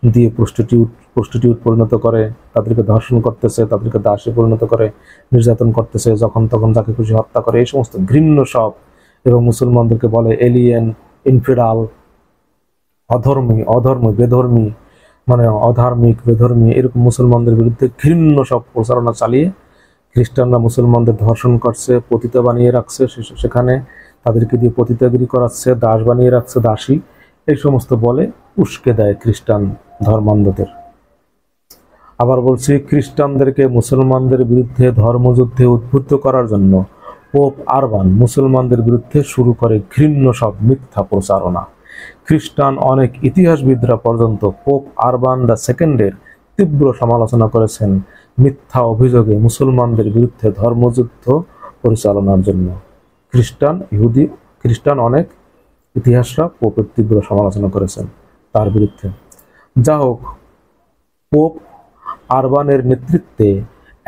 দিয়ে প্রস্টিটিউট পরিণত করে, তাদেরকে ধর্ষণ করতেছে, তাদেরকে দাসে পরিণত করে, নির্যাতন করতেছে, যখন তখন যাকে খুশি হত্যা করে, এই সমস্ত ঘৃণ্য সব। এবং মুসলমানদেরকে বলে এলিয়েন, ইনফিডাল, বেধর্মী, মানে অধার্মিক, বেধর্মী, এরকম মুসলমানদের বিরুদ্ধে ঘৃণ্য সব প্রচারণা চালিয়ে খ্রিস্টানরা মুসলমানদের ধর্ষণ করছে, পতিতা বানিয়ে রাখছে, সেখানে তাদেরকে দিয়ে পতিতাগিরি করাচ্ছে, দাস বানিয়ে রাখছে, দাসী, এই সমস্ত বলে উস্কে দেয় খ্রিস্টান ধর্মান্ধদের। আবার বলছি, খ্রিস্টানদেরকে মুসলমানদের বিরুদ্ধে ধর্মযুদ্ধে উদ্বুদ্ধ করার জন্য পোপ আরবান মুসলমানদের বিরুদ্ধে শুরু করে ঘৃণ্য সব মিথ্যা প্রচারণা। খ্রিস্টান অনেক ইতিহাসবিদরা পর্যন্ত পোপ আরবান দ্য সেকেন্ডের তীব্র সমালোচনা করেছেন মিথ্যা অভিযোগে মুসলমানদের বিরুদ্ধে ধর্মযুদ্ধ পরিচালনার জন্য। খ্রিস্টান অনেক ইতিহাসরা পোপের তীব্র সমালোচনা করেছেন তার বিরুদ্ধে। যা হোক, পোপ আরবানের নেতৃত্বে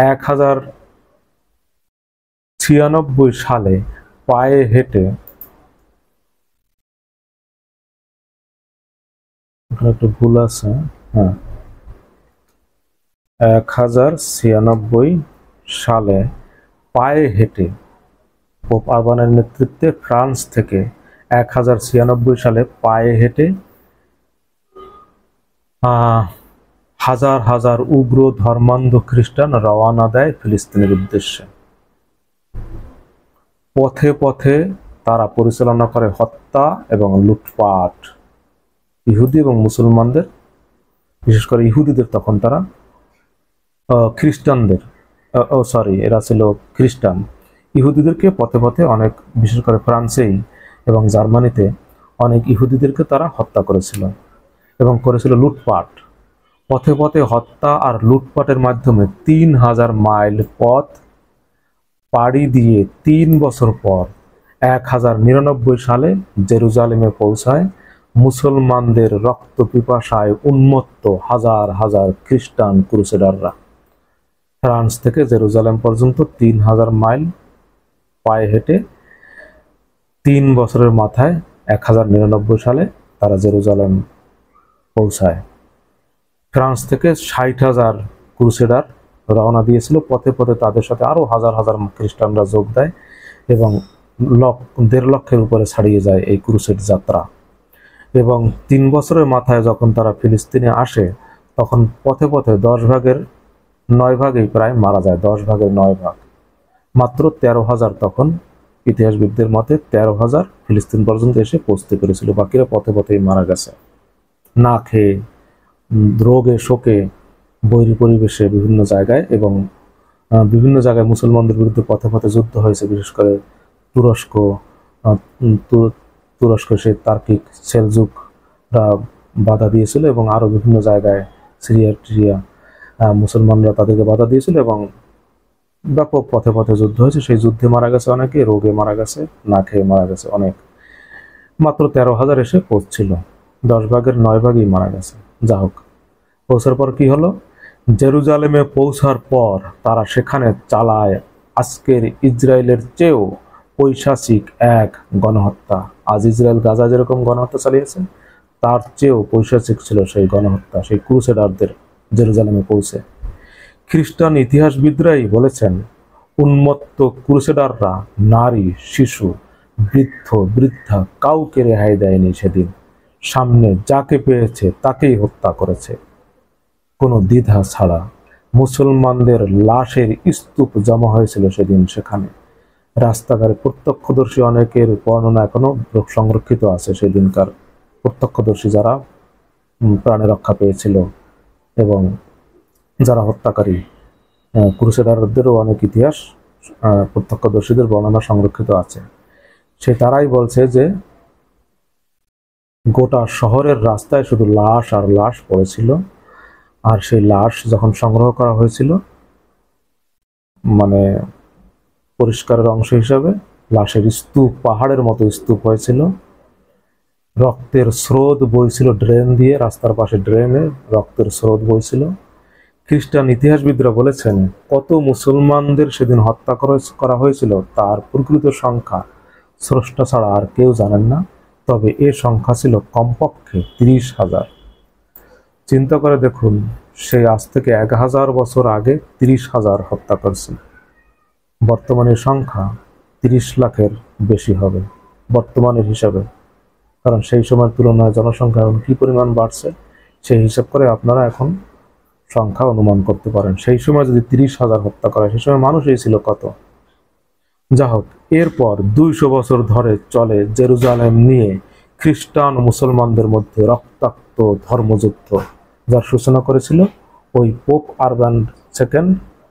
1096 সালে পায়ে হেঁটে, এখানে একটু ভুল আছে, হ্যাঁ, 1096 সালে পায়ে হেঁটে পোপ আরবানের নেতৃত্বে ফ্রান্স থেকে 1096 সালে পায়ে হেঁটে হাজার হাজার উগ্র ধর্মান্ধ খ্রিস্টান রওনা দেয় ফিলিস্তিনের উদ্দেশ্যে। পথে পথে তারা পরিচালনা করে হত্যা এবং লুটপাট। ইহুদি এবং মুসলমানদের, বিশেষ করে ইহুদিদের, তখন তারা খ্রিস্টানদের, এরা ছিল খ্রিস্টান, ইহুদিদেরকে পথে পথে অনেক, বিশেষ করে ফ্রান্সেই এবং জার্মানিতে অনেক ইহুদিদেরকে তারা হত্যা করেছিল এবং করেছিল লুটপাট। পথে পথে হত্যা আর লুটপাটের মাধ্যমে 3000 মাইল পথ পাড়ি দিয়ে 3 বছর পর 1099 সালে জেরুজালেমে পৌঁছায় মুসলমানদের রক্ত পিপাসায় উন্মত্ত হাজার হাজার খ্রিস্টান ক্রুসেডাররা। ফ্রান্স থেকে জেরুজালেম পর্যন্ত 3000 মাইল পায়ে হেঁটে 3 বছরের মাথায় 1099 সালে তারা জেরুজালেম পৌঁছায়। ফ্রান্স থেকে 60,000 ক্রুসেডার রওনা দিয়েছিল। পথে পথে তাদের সাথে আরও হাজার হাজার খ্রিস্টানরা যোগ দেয় এবং 1.5 লক্ষের উপরে ছাড়িয়ে যায় এই ক্রুসেড যাত্রা। এবং 3 বছরের মাথায় যখন তারা ফিলিস্তিনে আসে, তখন পথে পথে 10 ভাগের 9 ভাগই প্রায় মারা যায়। 10 ভাগের 9 ভাগ, মাত্র 13,000, তখন ইতিহাসবিদদের মতে 13,000 ফিলিস্তিন পর্যন্ত এসে পৌঁছতে পেরেছিল। বাকিরা পথে পথেই মারা গেছে, না খেয়ে, রোগে শোকে, বৈরী পরিবেশে বিভিন্ন জায়গায়। এবং বিভিন্ন জায়গায় মুসলমানদের বিরুদ্ধে পথে পথে যুদ্ধ হয়েছে, বিশেষ করে তুরস্ক সেই তার্কিক সেলজুকরা বাধা দিয়েছিল এবং আরও বিভিন্ন জায়গায় সিরিয়া মুসলমানরা তাদেরকে বাধা দিয়েছিল এবং ব্যাপক পথে পথে যুদ্ধ হয়েছে। সেই যুদ্ধে মারা গেছে অনেকে, রোগে মারা গেছে, না খেয়ে মারা গেছে অনেক। মাত্র 13,000 এসে পৌঁছছিল, 10 ভাগের 9 ভাগই মারা গেছে। যা হোক, পৌঁছার পর কি হলো? জেরুজালেমে পৌঁছার পর তারা সেখানে চালায় আজকের ইসরায়েলের চেয়েও পৈশাচিক এক গণহত্যা। আজ ইসরায়েল গাজা যেরকম গণহত্যা চালিয়েছে, তার চেয়েও পৈশাচিক ছিল সেই গণহত্যা, সেই ক্রুসেডারদের জেরুজালেমে পৌঁছে। খ্রিস্টান ইতিহাসবিদরাই বলেছেন, উন্মত্ত ক্রুসেডাররা নারী, শিশু, বৃদ্ধ, বৃদ্ধা কাউকে রেহাই দেয়নি। সেদিন সামনে যাকে পেয়েছে তাকেই হত্যা করেছে, কোনো দ্বিধা ছাড়া। মুসলমানদের লাশের স্তূপ জমা হয়েছিল সেদিন সেখানে। রাস্তাঘাটে প্রত্যক্ষদর্শী অনেকের বর্ণনা এখনো সংরক্ষিত আছে, সেদিনকার প্রত্যক্ষদর্শী যারা প্রাণে রক্ষা পেয়েছিল এবং যারা হত্যাকারী ক্রুসেডারদেরও অনেক ইতিহাস প্রত্যক্ষদর্শীদের বর্ণনা সংরক্ষিত আছে। তারাই বলছে যে গোটা শহরের রাস্তায় শুধু লাশ আর লাশ পড়েছিল। আর সেই লাশ যখন সংগ্রহ করা হয়েছিল, মানে পরিষ্কারের অংশ হিসাবে লাশের স্তূপ, পাহাড়ের মতো স্তূপ হয়েছিল। রক্তের স্রোত বইছিল ড্রেন দিয়ে, রাস্তার পাশে ড্রেনে রক্তের স্রোত বইছিল। খ্রিস্টান ইতিহাসবিদরা বলেছেন, কত মুসলমানদের সেদিন হত্যা করা হয়েছিল তার প্রকৃত সংখ্যা স্রষ্টা ছাড়া আর কেউ জানেন না। তবে এর সংখ্যা ছিল কমপক্ষে 30,000। চিন্তা করে দেখুন, সেই আজ থেকে 1000 বছর আগে 30,000 হত্যা করছিল। বর্তমানে সংখ্যা 30 লাখের বেশি হবে বর্তমানের হিসাবে, কারণ সেই সময়ের তুলনায় জনসংখ্যা এখন কী পরিমাণ বাড়ছে সেই হিসাব করে আপনারা এখন সংখ্যা অনুমান করতে পারেন। সেই সময় যদি 30,000 হত্যা করা, সেই সময় মানুষই ছিল কত। যা হোক, এরপর 200 বছর ধরে চলে জেরুজালেম নিয়ে খ্রিস্টান ও মুসলমানদের মধ্যে রক্তাক্ত ধর্মযুদ্ধ, যার সূচনা করেছিল ওই পোপ আরবান II,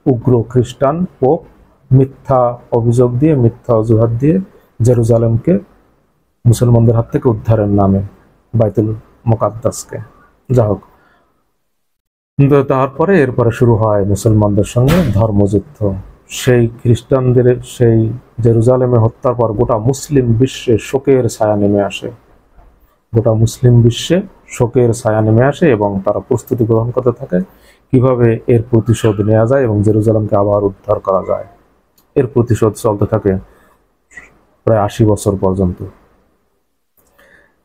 উগ্র খ্রিস্টান পোপ। মিথ্যা অভিযোগ দিয়ে, মিথ্যা অজুহাত দিয়ে জেরুজালেমকে মুসলমানদের হাত থেকে উদ্ধারের নামে, বাইতুল মুকাদ্দাসকে। যা হোক, তারপরে এরপরে শুরু হয় মুসলমানদের সঙ্গে ধর্মযুদ্ধ। সেই খ্রিস্টানদের সেই জেরুজালেমে হত্যার পর গোটা মুসলিম বিশ্বে শোকের ছায়া নেমে আসে। গোটা মুসলিম বিশ্বে শোকের ছায়া নেমে আসে এবং তারা প্রস্তুতি গ্রহণ করতে থাকে কিভাবে এর প্রতিশোধ নেওয়া যায় এবং জেরুজালেমকে আবার উদ্ধার করা যায়। এর প্রতিশোধ চলতে থাকে প্রায় 80 বছর পর্যন্ত।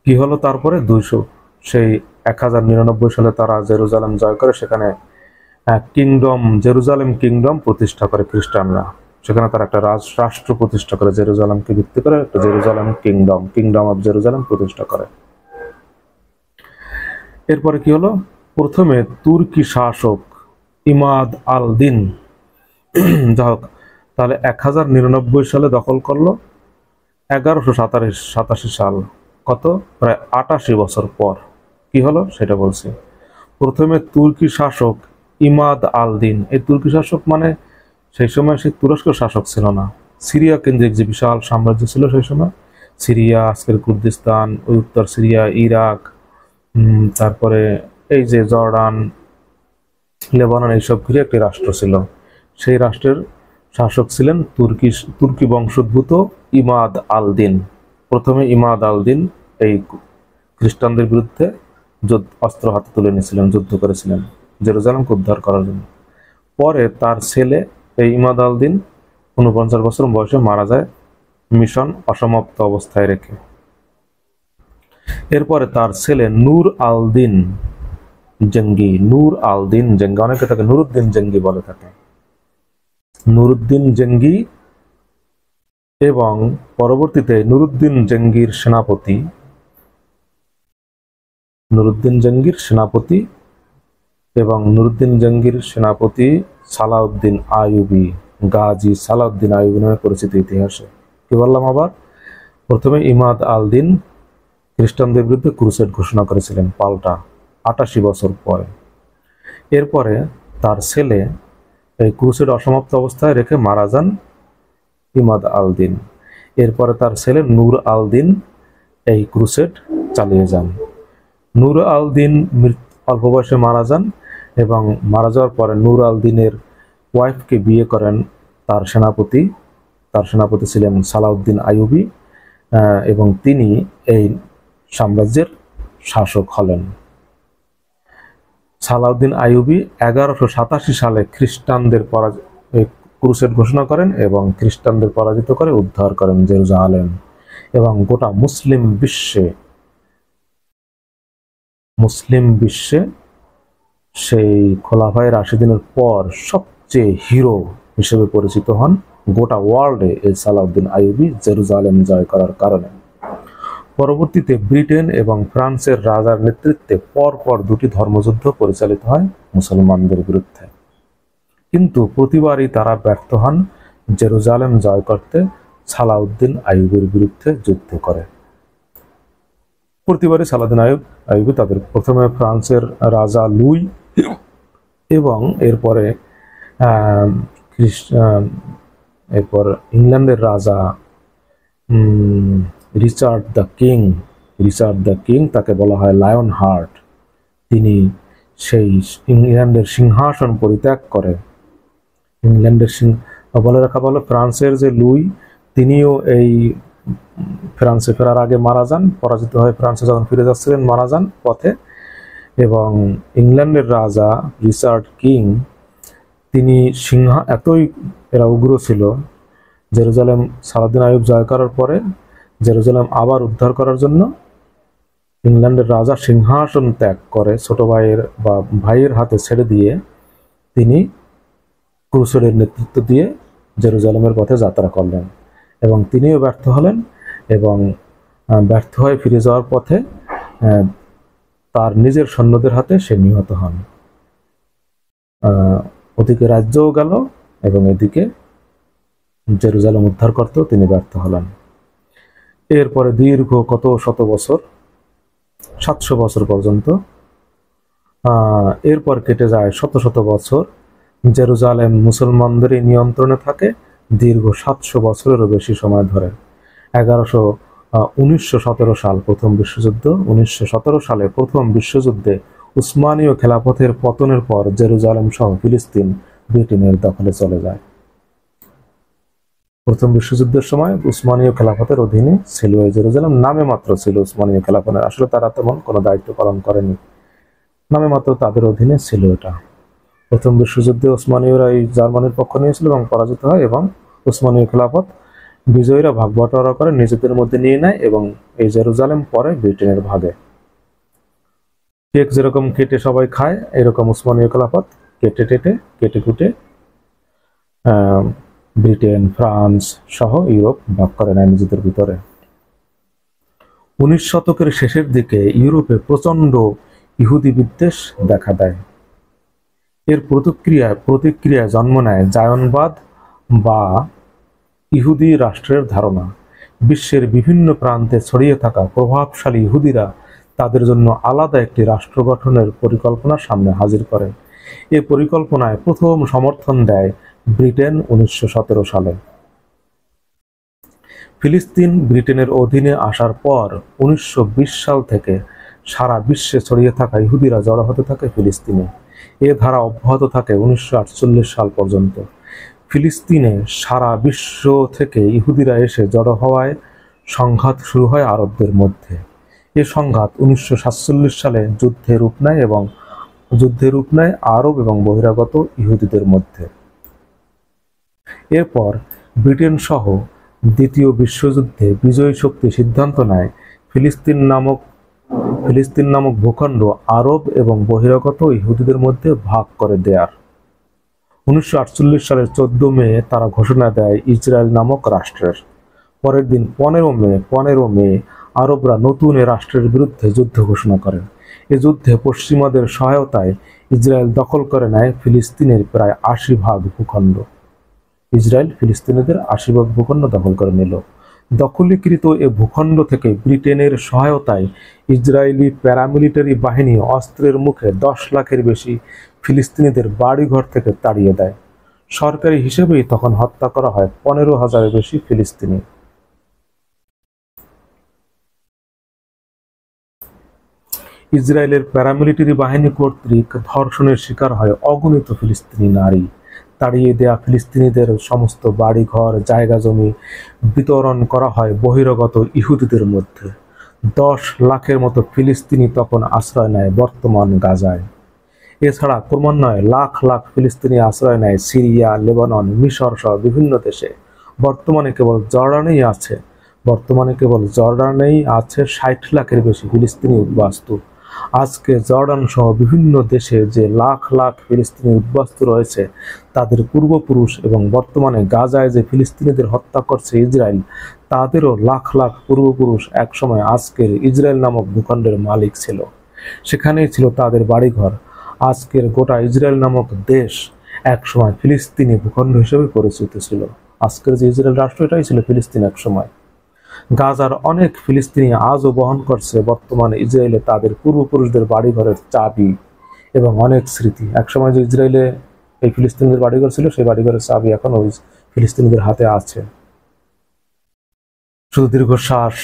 কি হলো তারপরে? 200 সেই 1099 সালে তারা জেরুজালেম জয় করে, সেখানে কিংডম, জেরুজালেম কিংডম প্রতিষ্ঠা করে খ্রিস্টানরা। সেখানে তারা একটা রাষ্ট্র প্রতিষ্ঠা করে, জেরুজালেমকে ভিত্তি করে একটা Jerusalem kingdom, kingdom of Jerusalem প্রতিষ্ঠা করে। এরপরে কি হলো? প্রথমে তুর্কি শাসক ইমাদ আল দিন, যা হোক, তাহলে 1099 সালে দখল করলো। 1187 সাল, কত? প্রায় 88 বছর পর কি হলো সেটা বলছি। প্রথমে তুর্কি শাসক ইমাদ আল দিন, এই তুর্কি শাসক মানে সেই সময় সে তুরস্ক শাসক ছিল না, সিরিয়া কেন্দ্রিক যে বিশাল সাম্রাজ্য ছিল সেই সময়, সিরিয়া, আজকের কুর্দিস্তান, উত্তর সিরিয়া, ইরাক, তারপরে এই যে জর্ডান, লেবানন, এইসব ঘিরে একটি রাষ্ট্র ছিল। সেই রাষ্ট্রের শাসক ছিলেন তুর্কি বংশোদ্ভূত ইমাদ আল দিন। প্রথমে ইমাদ আল দিন এই খ্রিস্টানদের বিরুদ্ধে অস্ত্র হাতে তুলে নিয়েছিলেন, যুদ্ধ করেছিলেন জেরুজালেমকে উদ্ধার করার জন্য। পরে তার ছেলে এই ইমাদ আল দিন 49 বছর বয়সে মারা যায়, মিশন অসমাপ্ত অবস্থায় রেখে। এরপরে তার ছেলে নূর আল দিন জঙ্গি, নূর আল দিন জঙ্গি, অনেকে তাকে নুরুদ্দিন জঙ্গি বলে থাকে, নুরুদ্দিন জঙ্গি, এবং পরবর্তীতে নুরুদ্দিন জঙ্গির সেনাপতি, নুরুদ্দিন জঙ্গির সেনাপতি এবং নুরুদ্দিন জঙ্গির সেনাপতি সালাউদ্দিন আইয়ুবী, গাজী সালাউদ্দিন আইয়ুবী নামে পরিচিত ইতিহাসে। কি বললাম আবার? প্রথমে ইমাদ আল দিন খ্রিস্টানদের বিরুদ্ধে ক্রুসেড ঘোষণা করেছিলেন পাল্টা 88 বছর পরে। এরপরে তার ছেলে এই ক্রুসেড অসমাপ্ত অবস্থায় রেখে মারা যান ইমাদ আল দিন। এরপরে তার ছেলে নূর আল দিন এই ক্রুসেড চালিয়ে যান। নূর আল দিন অল্প বয়সে মারা যান, এবং মারা যাওয়ার পরে নূর আল দিনের ওয়াইফকে বিয়ে করেন তার সেনাপতি। তার সেনাপতি ছিলেন সালাউদ্দিন আইয়ুবী, এবং তিনি এই সাম্রাজ্যের শাসক হলেন। সালাউদ্দিন আইয়ুবী 1187 সালে খ্রিস্টানদের ক্রুসেড ঘোষণা করেন এবং খ্রিস্টানদের পরাজিত করে উদ্ধার করেন জেরুজালেম, এবং গোটা মুসলিম বিশ্বে সেই খোলাফায়ে রাশিদিনের পর সবচেয়ে হিরো হিসেবে পরিচিত হন গোটা ওয়ার্ল্ডে এই সালাউদ্দিন আইয়ুবী জেরুজালেম জয় করার কারণে। পরবর্তীতে ব্রিটেন এবং ফ্রান্সের রাজার নেতৃত্বে পরপর 2টি ধর্মযুদ্ধ পরিচালিত হয় মুসলমানদের বিরুদ্ধে, কিন্তু প্রতিবারই তারা ব্যর্থ হন জেরুজালেম জয় করতে সালাউদ্দিন আইয়ুবীর বিরুদ্ধে যুদ্ধ করে। প্রতিবারই সালাউদ্দিন আইয়ুবী তাদের, প্রথমে ফ্রান্সের রাজা লুই, এবং এরপরে ইংল্যান্ডের রাজা রিচার্ড দ্য কিং, তাকে বলা হয় লায়ন হার্ট। তিনি সেই ইংল্যান্ডের সিংহাসন পরিত্যাগ করে। বলে রাখা ভালো, ফ্রান্সের যে লুই, তিনিও এই ফ্রান্সে ফেরার আগে মারা যান, পরাজিত হয়ে ফ্রান্সে যখন ফিরে যাচ্ছিলেন মারা যান পথে। এবং ইংল্যান্ডের রাজা রিচার্ড কিং, তিনি এতই এরা উগ্র ছিল, জেরুজালেম সালাউদ্দিন আইয়ুব জয় করার পরে জেরুজালেম আবার উদ্ধার করার জন্য ইংল্যান্ডের রাজা সিংহাসন ত্যাগ করে ছোট ভাইয়ের হাতে ছেড়ে দিয়ে তিনি ক্রুসেডের নেতৃত্ব দিয়ে জেরুজালেমের পথে যাত্রা করলেন, এবং তিনিও ব্যর্থ হলেন, এবং ব্যর্থ হয়ে ফিরে যাওয়ার পথে তার নিজের সৈন্যদের হাতে সে নিহত হন। ওদিকে রাজ্যও গেল এবং এদিকে জেরুজালেম উদ্ধার করতেও তিনি ব্যর্থ হলেন। এরপরে দীর্ঘ কত শত বছর, 700 বছর পর্যন্ত, এরপর কেটে যায় শত শত বছর, জেরুজালেম মুসলমানদেরই নিয়ন্ত্রণে থাকে দীর্ঘ 700 বছরেরও বেশি সময় ধরে। 1917 সাল প্রথম বিশ্বযুদ্ধ। 1917 সালে প্রথম বিশ্বযুদ্ধে উসমানীয় খেলাফতের পতনের পর জেরুজালেম সহ ফিলিস্তিন ব্রিটেনের দখলে চলে যায়। প্রথম বিশ্বযুদ্ধের সময় উসমানীয় খেলাফতের অধীনে ছিল এই জেরুজালেম, নামে মাত্র ছিল উসমানীয় খেলাফতের, আসলে তারা তেমন কোনো দায়িত্ব পালন করেনি, নামে মাত্র তাদের অধীনে ছিল এটা। প্রথম বিশ্বযুদ্ধে উসমানীয়রা এই জার্মানির পক্ষ নিয়েছিল এবং পরাজিত হয়, এবং উসমানীয় খেলাফত বিজয়ীরা ভাগ বটোয়ারা করে নিজেদের মধ্যে নিয়ে নেয় এবং এই জেরুজালেম পরে ব্রিটেনের ভাগে। কেক যেরকম কেটে সবাই খায়, এরকম উসমানীয় খেলাফত কেটে কুটে ব্রিটেন, ফ্রান্স সহ ইউরোপ ভাগ করে নেয় নিজেদের ভিতরে। 19 শতকের শেষের দিকে ইউরোপে প্রচন্ড ইহুদি বিদ্বেষ দেখা দেয়। এর প্রতিক্রিয়ায় জন্ম নেয় জায়নবাদ বা ইহুদি রাষ্ট্রের ধারণা। বিশ্বের বিভিন্ন প্রান্তে ছড়িয়ে থাকা প্রভাবশালী ইহুদিরা তাদের জন্য আলাদা একটি রাষ্ট্র গঠনের পরিকল্পনা সামনে হাজির করে। এ পরিকল্পনায় প্রথম সমর্থন দেয় ব্রিটেন 1917 সালে। ফিলিস্তিন ব্রিটেনের অধীনে আসার পর 1920 সাল থেকে সারা বিশ্বে ছড়িয়ে থাকা ইহুদিরা জড়ো হতে থাকে ফিলিস্তিনে। এ ধারা অব্যাহত থাকে 1948 সাল পর্যন্ত। ফিলিস্তিনে সারা বিশ্ব থেকে ইহুদিরা এসে জড়ো হওয়ায় সংঘাত শুরু হয় আরবদের মধ্যে। এ সংঘাত 1947 সালে যুদ্ধে রূপ নেয় আরব এবং বহিরাগত ইহুদিদের মধ্যে। এরপর ব্রিটেন সহ দ্বিতীয় বিশ্বযুদ্ধে বিজয়ী শক্তি সিদ্ধান্ত নেয় ফিলিস্তিন নামক ভূখণ্ড আরব এবং বহিরাগত ইহুদিদের মধ্যে ভাগ করে দেয়ার। 1948 সালের 14 মে তারা ঘোষণা দেয় ইসরায়েল নামক রাষ্ট্রের। পরের দিন 15 মে আরবরা নতুন এ রাষ্ট্রের বিরুদ্ধে যুদ্ধ ঘোষণা করেন। এ যুদ্ধে পশ্চিমাদের সহায়তায় ইসরায়েল দখল করে নেয় ফিলিস্তিনের প্রায় 80% ভূখণ্ড। ইসরায়েল ফিলিস্তিনিদের 80% ভূখণ্ড দখল করে নিল। দখলীকৃত এ ভূখণ্ড থেকে ব্রিটেনের সহায়তায় ইসরায়েলি প্যারামিলিটারি বাহিনী অস্ত্রের মুখে 10 লাখের বেশি ফিলিস্তিনিদের বাড়িঘর থেকে তাড়িয়ে দেয়। সরকারি হিসেবেই তখন হত্যা করা হয় 15,000-এর বেশি ফিলিস্তিনি। ইসরায়েলের প্যারামিলিটারি বাহিনী কর্তৃক ধর্ষণের শিকার হয় অগণিত ফিলিস্তিনি নারী। তাড়িয়ে দেয়া ফিলিস্তিনিদের সমস্ত বাড়িঘর, জায়গা জমি বিতরণ করা হয় বহিরাগত ইহুদিদের মধ্যে। 10 লাখের মতো ফিলিস্তিনি তখন আশ্রয় নেয় বর্তমান গাজায়। এছাড়া ক্রমান্বয়ে লাখ লাখ ফিলিস্তিনি আশ্রয় নেয় সিরিয়া, লেবানন, মিশর সহ বিভিন্ন দেশে। বর্তমানে কেবল জর্ডানেই আছে 60 লাখের বেশি ফিলিস্তিনি উদ্বাস্তু। আজকে জর্ডান সহ বিভিন্ন দেশে যে লাখ লাখ ফিলিস্তিনি উদ্বাস্তু রয়েছে, তাদের পূর্বপুরুষ এবং বর্তমানে গাজায় যে ফিলিস্তিনিদের হত্যা করছে ইসরায়েল, তাদেরও লাখ লাখ পূর্বপুরুষ একসময় আজকের ইসরায়েল নামক ভূখণ্ডের মালিক ছিল। সেখানেই ছিল তাদের বাড়িঘর। আজকের গোটা ইসরায়েল নামক দেশ একসময় ফিলিস্তিনি ভূখণ্ড হিসেবে পরিচিত ছিল। আজকের যে ইসরায়েল রাষ্ট্র, এটাই ছিল ফিলিস্তিন একসময়। গাজার অনেক ফিলিস্তিনি আজও বহন করছে বর্তমানে ইসরায়েলে তাদের পূর্বপুরুষদের বাড়িঘরের চাবি এবং অনেক স্মৃতি। একসময় যে ইসরায়েলে এই ফিলিস্তিনিদের বাড়িঘর ছিল, সেই বাড়িঘরের চাবি এখন ওই ফিলিস্তিনিদের হাতে আছে। শুধু দীর্ঘশ্বাস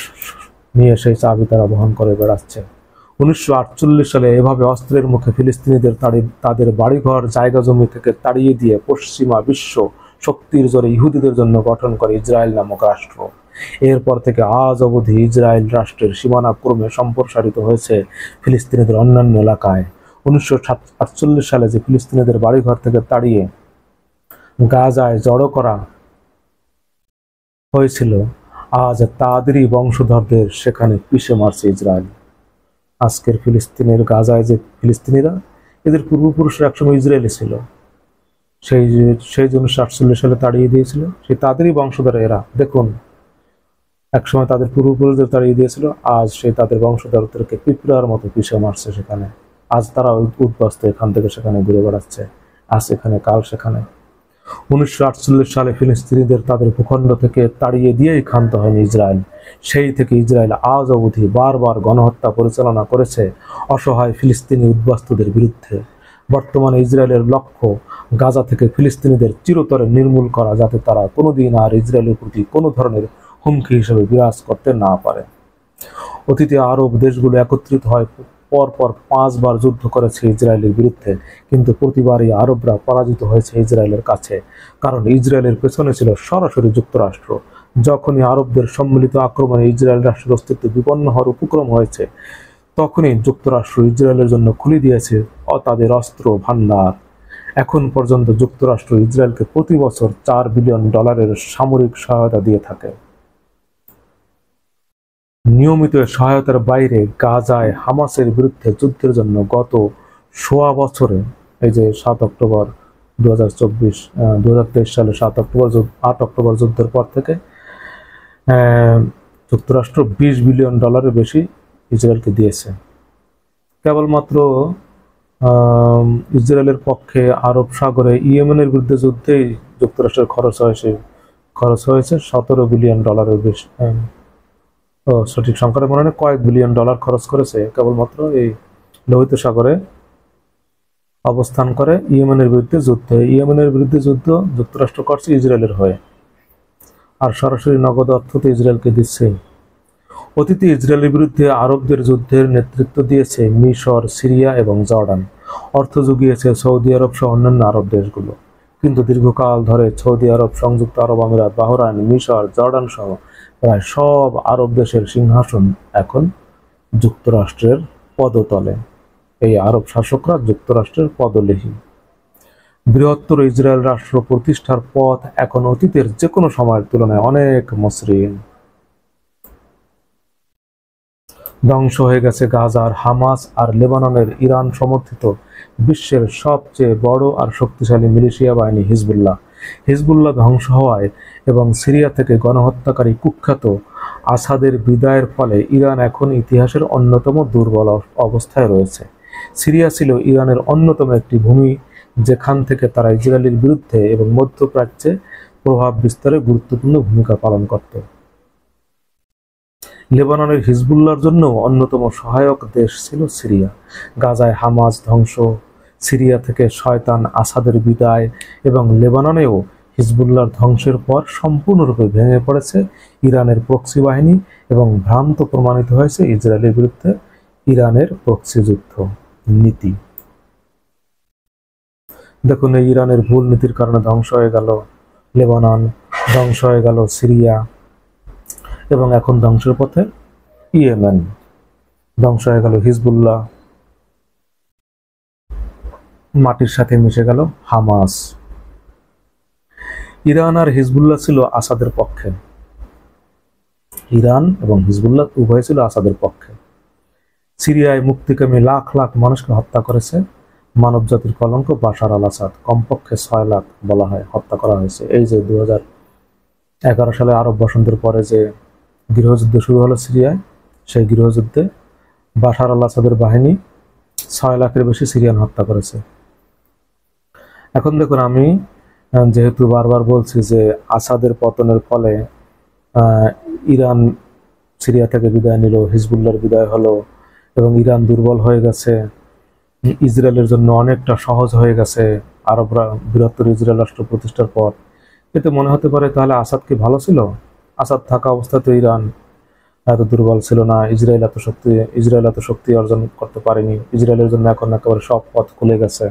নিয়ে সেই চাবি তারা বহন করে বেড়াচ্ছে। 1948 সালে এভাবে অস্ত্রের মুখে ফিলিস্তিনিদের তাদের বাড়িঘর, জায়গা জমি থেকে তাড়িয়ে দিয়ে পশ্চিমা বিশ্ব শক্তির জোরে ইহুদিদের জন্য গঠন করে ইসরায়েল নামক রাষ্ট্র। এরপর থেকে আজ অবধি ইসরায়েল রাষ্ট্রের সীমানা ক্রমে সম্প্রসারিত হয়েছে ফিলিস্তিনিদের অন্যান্য এলাকায়। 1948 সালে যে ফিলিস্তিনিদের বাড়িঘর থেকে তাড়িয়ে গাজায় জড়ো করা হয়েছিল, আজ তাদেরই বংশধরদের সেখানে পিষে মারছে ইসরায়েল। আজকের ফিলিস্তিনের গাজায় যে ফিলিস্তিনিরা, এদের পূর্বপুরুষরা একসময় ইসরায়েলি ছিল। সেই 1948 সালে তাড়িয়ে দিয়েছিল, সেই তাদেরই বংশধর এরা। দেখুন, একসময় তাদের পূর্বপুরুষদের তাড়িয়ে দিয়েছিল, আজ সেই তাদের বংশধরদেরকে পিঁপড়ার মতো পিষে মারছে সেখানে। আজ তারা উদ্বাস্ত, এখান থেকে সেখানে ঘুরে বেড়াচ্ছে, আজ এখানে কাল সেখানে। 1948 সালে ফিলিস্তিনিদের তাদের ভূখণ্ড থেকে তাড়িয়ে দিয়েই ক্ষান্ত হয়নি ইসরায়েল। সেই থেকে ইসরায়েল আজ অবধি বারবার গণহত্যা পরিচালনা করেছে অসহায় ফিলিস্তিনি উদ্বাস্তুদের বিরুদ্ধে। বর্তমানে ইসরায়েলের লক্ষ্য গাজা থেকে ফিলিস্তিনিদের চিরতরে নির্মূল করা, যাতে তারা কোনোদিন আর ইসরায়েলের প্রতি কোনো ধরনের হুমকি হিসেবে বিরাজ করতে না পারে। অতীতে আরব দেশগুলো একত্রিত হয় পরপর 5 বার যুদ্ধ করেছে ইসরায়েলের বিরুদ্ধে, কিন্তু প্রতিবারই আরবরা পরাজিত হয়েছে ইসরায়েলের কাছে, কারণ ইসরায়েলের পেছনে ছিল সরাসরি যুক্তরাষ্ট্র। যখনই আরবদের সম্মিলিত আক্রমণে ইসরায়েল রাষ্ট্রের অস্তিত্ব বিপন্ন হওয়ার উপক্রম হয়েছে, তখনই যুক্তরাষ্ট্র ইসরায়েলের জন্য খুলে দিয়েছে তাদের অস্ত্র ভান্ডার। এখন পর্যন্ত যুক্তরাষ্ট্র ইসরায়েলকে প্রতি বছর $4 বিলিয়ন সামরিক সহায়তা দিয়ে থাকে। নিয়মিত সহায়তার বাইরে গাজায় হামাসের বিরুদ্ধে যুদ্ধের জন্য গত 16 বছরে, এই যে 7 অক্টোবর 2023 সালে 8 অক্টোবর যুদ্ধের পর থেকে যুক্তরাষ্ট্র $20 বিলিয়ন বেশি ইসরায়েলকে দিয়েছে। কেবলমাত্র ইসরায়েলের পক্ষে আরব সাগরে ইয়েমেনের বিরুদ্ধে যুদ্ধেই যুক্তরাষ্ট্রের খরচ হয়েছে $17 বিলিয়ন বেশি। সঠিক সংখ্যাটা মনে নেই, কয়েক বিলিয়ন ডলার খরচ করেছে কেবলমাত্র এই লোহিত সাগরে অবস্থান করে ইয়েমেনের বিরুদ্ধে যুদ্ধে। ইয়েমেনের বিরুদ্ধে যুদ্ধ যুক্তরাষ্ট্র করছে ইসরায়েলের হয়ে, আর সরাসরি নগদ অর্থ তো ইসরায়েলকে দিচ্ছে। অতীতে ইসরায়েলের বিরুদ্ধে আরবদের যুদ্ধের নেতৃত্ব দিয়েছে মিশর, সিরিয়া এবং জর্ডান। অর্থ জুগিয়েছে সৌদি আরব সহ অন্যান্য আরব দেশগুলো। কিন্তু দীর্ঘকাল ধরে সৌদি আরব, সংযুক্ত আরব আমিরাত, বাহরাইন, মিশর, জর্ডান সহ প্রায় সব আরব দেশের সিংহাসন এখন যুক্তরাষ্ট্রের পদতলে। এই আরব শাসকরা যুক্তরাষ্ট্রের পদলেহী। বৃহত্তর ইসরায়েল রাষ্ট্র প্রতিষ্ঠার পথ এখন অতীতের যে কোনো সময়ের তুলনায় অনেক মসৃণ। ধ্বংস হয়ে গেছে গাজার হামাস আর লেবাননের ইরান সমর্থিত বিশ্বের সবচেয়ে বড় আর শক্তিশালী মিলিশিয়া বাহিনী হিজবুল্লাহ। হিজবুল্লাহ ধ্বংস হওয়ায় এবং সিরিয়া থেকে গণহত্যাকারী কুখ্যাত আসাদের বিদায়ের ফলে ইরান এখন ইতিহাসের অন্যতম দুর্বল অবস্থায় রয়েছে। সিরিয়া ছিল ইরানের অন্যতম একটি ভূমি যেখান থেকে তারা ইসরায়েলের বিরুদ্ধে এবং মধ্যপ্রাচ্যে প্রভাব বিস্তারে গুরুত্বপূর্ণ ভূমিকা পালন করত। লেবাননের হিজবুল্লাহর জন্য অন্যতম সহায়ক দেশ ছিল সিরিয়া। গাজায় হামাস ধ্বংস, সিরিয়া থেকে শয়তান আসাদের বিদায় এবং লেবাননেও হিজবুল্লাহর ধ্বংসের পর সম্পূর্ণরূপে ভেঙে পড়েছে ইরানের প্রক্সি বাহিনী এবং ভ্রান্ত প্রমাণিত হয়েছে ইসরায়েলের বিরুদ্ধে ইরানের প্রক্সি যুদ্ধ নীতি। দেখুন, এই ইরানের ভুল নীতির কারণে ধ্বংস হয়ে গেল লেবানন, ধ্বংস হয়ে গেল সিরিয়া এবং এখন ধ্বংসের পথে ইয়েমেন, ধ্বংস হয়ে গেল হিজবুল্লাহ, মাটির সাথে মিশে গেল হামাস। ইরান আর হিজবুল্লাহ ছিল আসাদের পক্ষে। ইরান এবং হিজবুল্লাহ উভয় ছিল আসাদের পক্ষে। সিরিয়ায় মুক্তিকামী লাখ লাখ মানুষকে হত্যা করেছে মানব জাতির কলঙ্ক বাশার আল আসাদ। কমপক্ষে 6 লাখ বলা হয় হত্যা করা হয়েছে। এই যে 2011 সালে আরব বসন্তের পরে যে গৃহযুদ্ধ শুরু হলো সিরিয়ায়, সেই গৃহযুদ্ধে বাশার আল আসাদের বাহিনী 6 লাখের বেশি সিরিয়ান হত্যা করেছে। এখন দেখুন, আমি যেহেতু বারবার বলছি যে আসাদের পতনের ফলে ইরান সিরিয়া থেকে বিদায় নিল, হিজবুল্লাহর বিদায় হলো এবং ইরান দুর্বল হয়ে গেছে, ইসরায়েলের জন্য অনেকটা সহজ হয়ে গেছে আরবরা বৃহত্তর ইসরায়েল রাষ্ট্র প্রতিষ্ঠার পর। এতে মনে হতে পারে তাহলে আসাদ কি ভালো ছিল? আসাদ থাকা অবস্থাতে ইরান এত দুর্বল ছিল না, ইসরায়েল এত শক্তি অর্জন করতে পারেনি, ইসরায়েলের জন্য এখন একেবারে সব পথ খুলে গেছে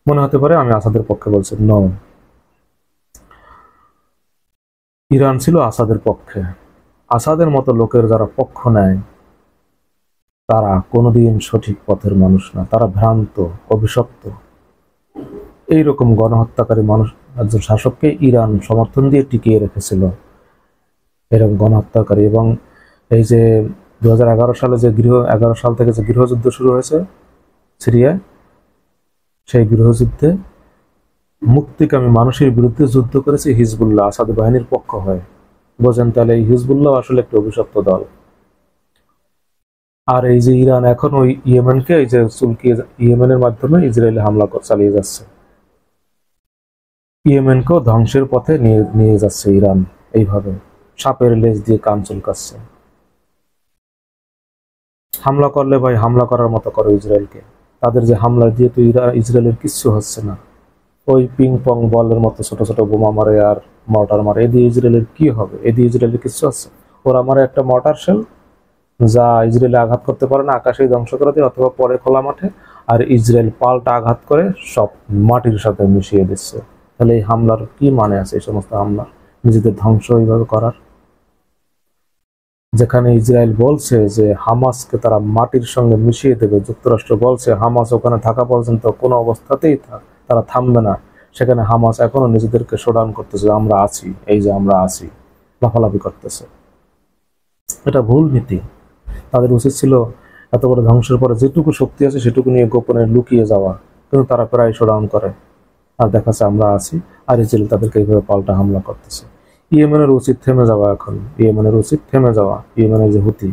মনে হতে পারে। আমি আসাদের পক্ষে বলছি, নো, ইরান ছিল আসাদের পক্ষে। আসাদের মতো লোকের যারা পক্ষ নেয় তারা কোনোদিন সঠিক পথের মানুষ না, তারা ভ্রান্ত, অভিশপ্ত। এইরকম গণহত্যাকারী মানুষ, একজন শাসককে ইরান সমর্থন দিয়ে টিকিয়ে রেখেছিল, এরকম গণহত্যাকারী। এবং এই যে 2011 সালে যে 11 সাল থেকে যে গৃহযুদ্ধ শুরু হয়েছে সিরিয়ায়, সেই গৃহযুদ্ধে মুক্তিকামী মানুষের বিরুদ্ধে যুদ্ধ করেছে হিজবুল্লাহ আসাদ বাহিনীর পক্ষ হয়ে। বোঝেন তাহলে এই হিজবুল্লাহ আসলে একটি অভিশপ্ত দল। আর এই যে ইরান এখন ওই ইয়েমেনকে এই যে চুলকিয়ে, ইয়েমেনের মাধ্যমে ইসরায়েলে হামলা চালিয়ে যাচ্ছে, ইয়েমেনকেও ধ্বংসের পথে নিয়ে যাচ্ছে ইরান। এইভাবে সাপের লেজ দিয়ে কান চুলকাচ্ছে। হামলা করলে ভাই হামলা করার মতো করো ইসরায়েলকে। তাদের যে হামলা দিয়ে তো ইসরায়েলের কিচ্ছু হচ্ছে না, ওই পিং পং বলের মতো ছোট ছোট বোমা মারে আর মর্টার মারে। এ দিয়ে ইসরায়েলের কি হবে? এ দিয়ে ইসরায়েলের কিচ্ছু আছে? ওরা মারে একটা মর্টার শেল যা ইসরায়েলে আঘাত করতে পারে না, আকাশেই ধ্বংস করে দেয় অথবা পরে খোলা মাঠে, আর ইসরায়েল পাল্টা আঘাত করে সব মাটির সাথে মিশিয়ে দিচ্ছে। তাহলে এই হামলার কি মানে আছে? এই সমস্ত হামলা নিজেদের ধ্বংস এইভাবে করার, যেখানে ইসরায়েল বলছে যে হামাসকে তারা মাটির সঙ্গে মিশিয়ে দেবে, যুক্তরাষ্ট্র বলছে হামাস ওখানে থাকা পর্যন্ত কোনো অবস্থাতেই তারা থামবে না। সেখানে হামাস এখনো নিজেদেরকে শোডাউন করতেছে, আমরা আছি, এই যে আমরা আছি, লাফালাফি করতেছে। এটা ভুল নীতি। তাদের উচিত ছিল এত বড় ধ্বংসের পরে যেটুকু শক্তি আছে সেটুকু নিয়ে গোপনে লুকিয়ে যাওয়া, কিন্তু তারা প্রায় শোডাউন করে আর দেখাচ্ছে আমরা আছি, আর ইসরায়েল তাদেরকে এইভাবে পাল্টা হামলা করতেছে। ইয়েমেনের উচিত থেমে যাওয়া, এখন ইয়েমেনের উচিত থেমে যাওয়া। ইয়েমেনের যে হুতি,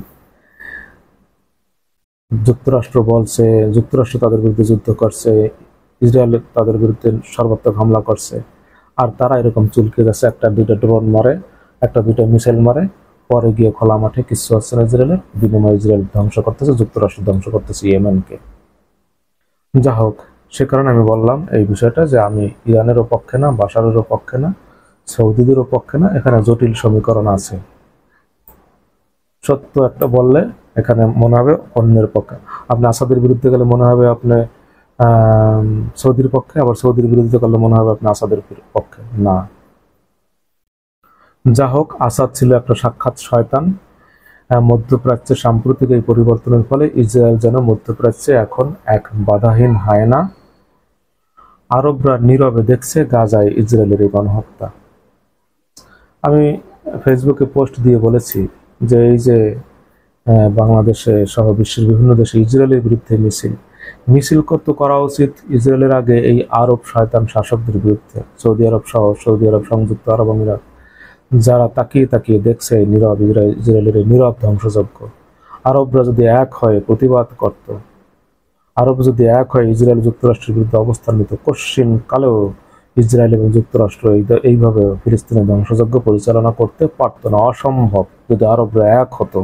যুক্তরাষ্ট্র বলছে, যুক্তরাষ্ট্র তাদের বিরুদ্ধে যুদ্ধ করছে, ইসরায়েল তাদের বিরুদ্ধে সর্বাত্মক হামলা করছে, আর তারা এরকম চুলকে যাচ্ছে, একটা দুইটা ড্রোন মারে, একটা দুইটা মিসাইল মারে, পরে গিয়ে খোলা মাঠে কিছু হচ্ছে না ইসরায়েলের, বিনিময়ে ইসরায়েল ধ্বংস করতেছে, যুক্তরাষ্ট্র ধ্বংস করতেছে ইয়েমেনকে। যা হোক, সে কারণে আমি বললাম এই বিষয়টা যে আমি ইরানেরও পক্ষে না, বাশারেরও পক্ষে না, সৌদিদেরও পক্ষে না। এখানে জটিল সমীকরণ আছে। সত্য একটা বললে এখানে মনে হবে অন্যের পক্ষে। আপনি আসাদের বিরুদ্ধে গেলে মনে হবে আপনি সৌদির পক্ষে, আবার সৌদির বিরুদ্ধে করলে মনে হবে আপনি আসাদের পক্ষে না। যা হোক, আসাদ ছিল একটা সাক্ষাৎ শয়তান। মধ্যপ্রাচ্যে সাম্প্রতিক এই পরিবর্তনের ফলে ইসরায়েল যেন মধ্যপ্রাচ্যে এখন এক বাধাহীন হায়না। আরবরা নীরবে দেখছে গাজায় ইসরায়েলের এই গণহত্যা। আমি ফেসবুকে পোস্ট দিয়ে বলেছি যে এই যে বাংলাদেশে সহ বিশ্বের বিভিন্ন দেশে ইসরায়েলের বিরুদ্ধে মিছিল করা উচিত ইসরায়েলের আগে এই আরব শয়তান শাসকদের বিরুদ্ধে, সৌদি আরব সহ, সৌদি আরব, সংযুক্ত আরব আমিরাত, যারা তাকিয়ে তাকিয়ে দেখছে নীরব ইসরায়েলের নীরব ধ্বংসযজ্ঞ। আরবরা যদি এক হয়ে প্রতিবাদ করত, আরব যদি এক হয়ে ইসরায়েল যুক্তরাষ্ট্রের বিরুদ্ধে অবস্থান নিত, কোশ্চিন কালেও ইসরায়েল এবং যুক্তরাষ্ট্র এইভাবে ফিলিস্তিনের ধ্বংসযজ্ঞ পরিচালনা করতে পারত না। অসম্ভব। যদি আরবরা এক হতো,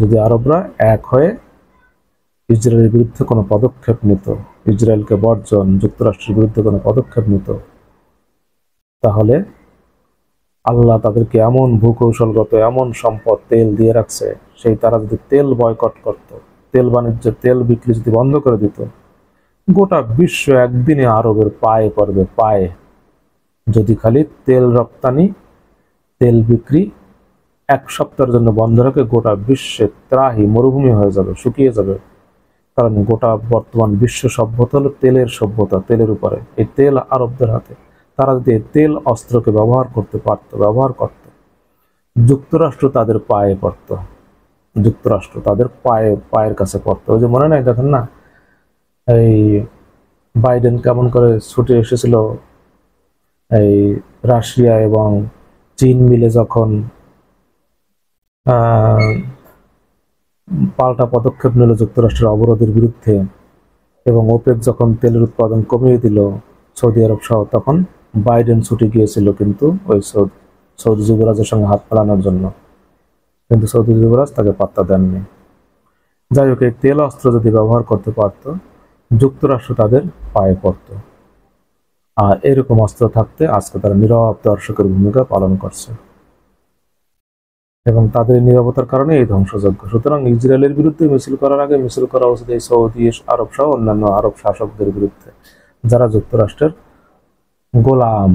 যদি আরবরা এক হয়ে ইসরায়েলের বিরুদ্ধে কোনো পদক্ষেপ নিত, ইসরায়েলকে বর্জন, যুক্তরাষ্ট্রের বিরুদ্ধে কোনো পদক্ষেপ নিত, তাহলে আল্লাহ তাদেরকে এমন ভূকৌশলগত এমন সম্পদ তেল দিয়ে রাখছে, সেই তারা যদি তেল বয়কট করত, তেল বাণিজ্য, তেল বিক্রি যদি বন্ধ করে দিত, গোটা বিশ্ব একদিনে আরবের পায়ে পড়বে, পায়ে। যদি খালি তেল রপ্তানি, তেল বিক্রি এক সপ্তাহের জন্য বন্ধ রাখে, গোটা বিশ্বে ত্রাহি মরুভূমি হয়ে যাবে, শুকিয়ে যাবে। কারণ গোটা বর্তমান বিশ্ব সভ্যতা হলো তেলের সভ্যতা, তেলের উপরে। এই তেল আরবদের হাতে। তারা যদি তেল অস্ত্রকে ব্যবহার করত, যুক্তরাষ্ট্র তাদের পায়ে পড়ত, যুক্তরাষ্ট্র তাদের পায়ের কাছে পড়ত। ওই যে মনে নাই, দেখেন না এই বাইডেন কেমন করে ছুটে এসেছিল এই রাশিয়া এবং চীন মিলে যখন পাল্টা পদক্ষেপ নিল যুক্তরাষ্ট্রের অবরোধের বিরুদ্ধে, এবং ওপেক যখন তেলের উৎপাদন কমিয়ে দিল সৌদি আরব সহ, তখন বাইডেন ছুটে গিয়েছিল কিন্তু ওই সৌদি যুবরাজের সঙ্গে হাত মেলানোর জন্য, কিন্তু সৌদি যুবরাজ তাকে পাত্তা দেননি। যাই হোক, এই তেল অস্ত্র যদি ব্যবহার করতে পারত, যুক্তরাষ্ট্র তাদের পায়ে পড়ত। আর এরকম অস্ত্র থাকতে আজকে তারা নীরব দর্শকের ভূমিকা পালন করছে, এবং তাদের নীরবতার কারণে এই ধ্বংসযজ্ঞ। সুতরাং ইসরায়েলের বিরুদ্ধে মিছিল করার আগে মিছিল করা উচিত এই সৌদি আরব সহ অন্যান্য আরব শাসকদের বিরুদ্ধে, যারা যুক্তরাষ্ট্রের গোলাম।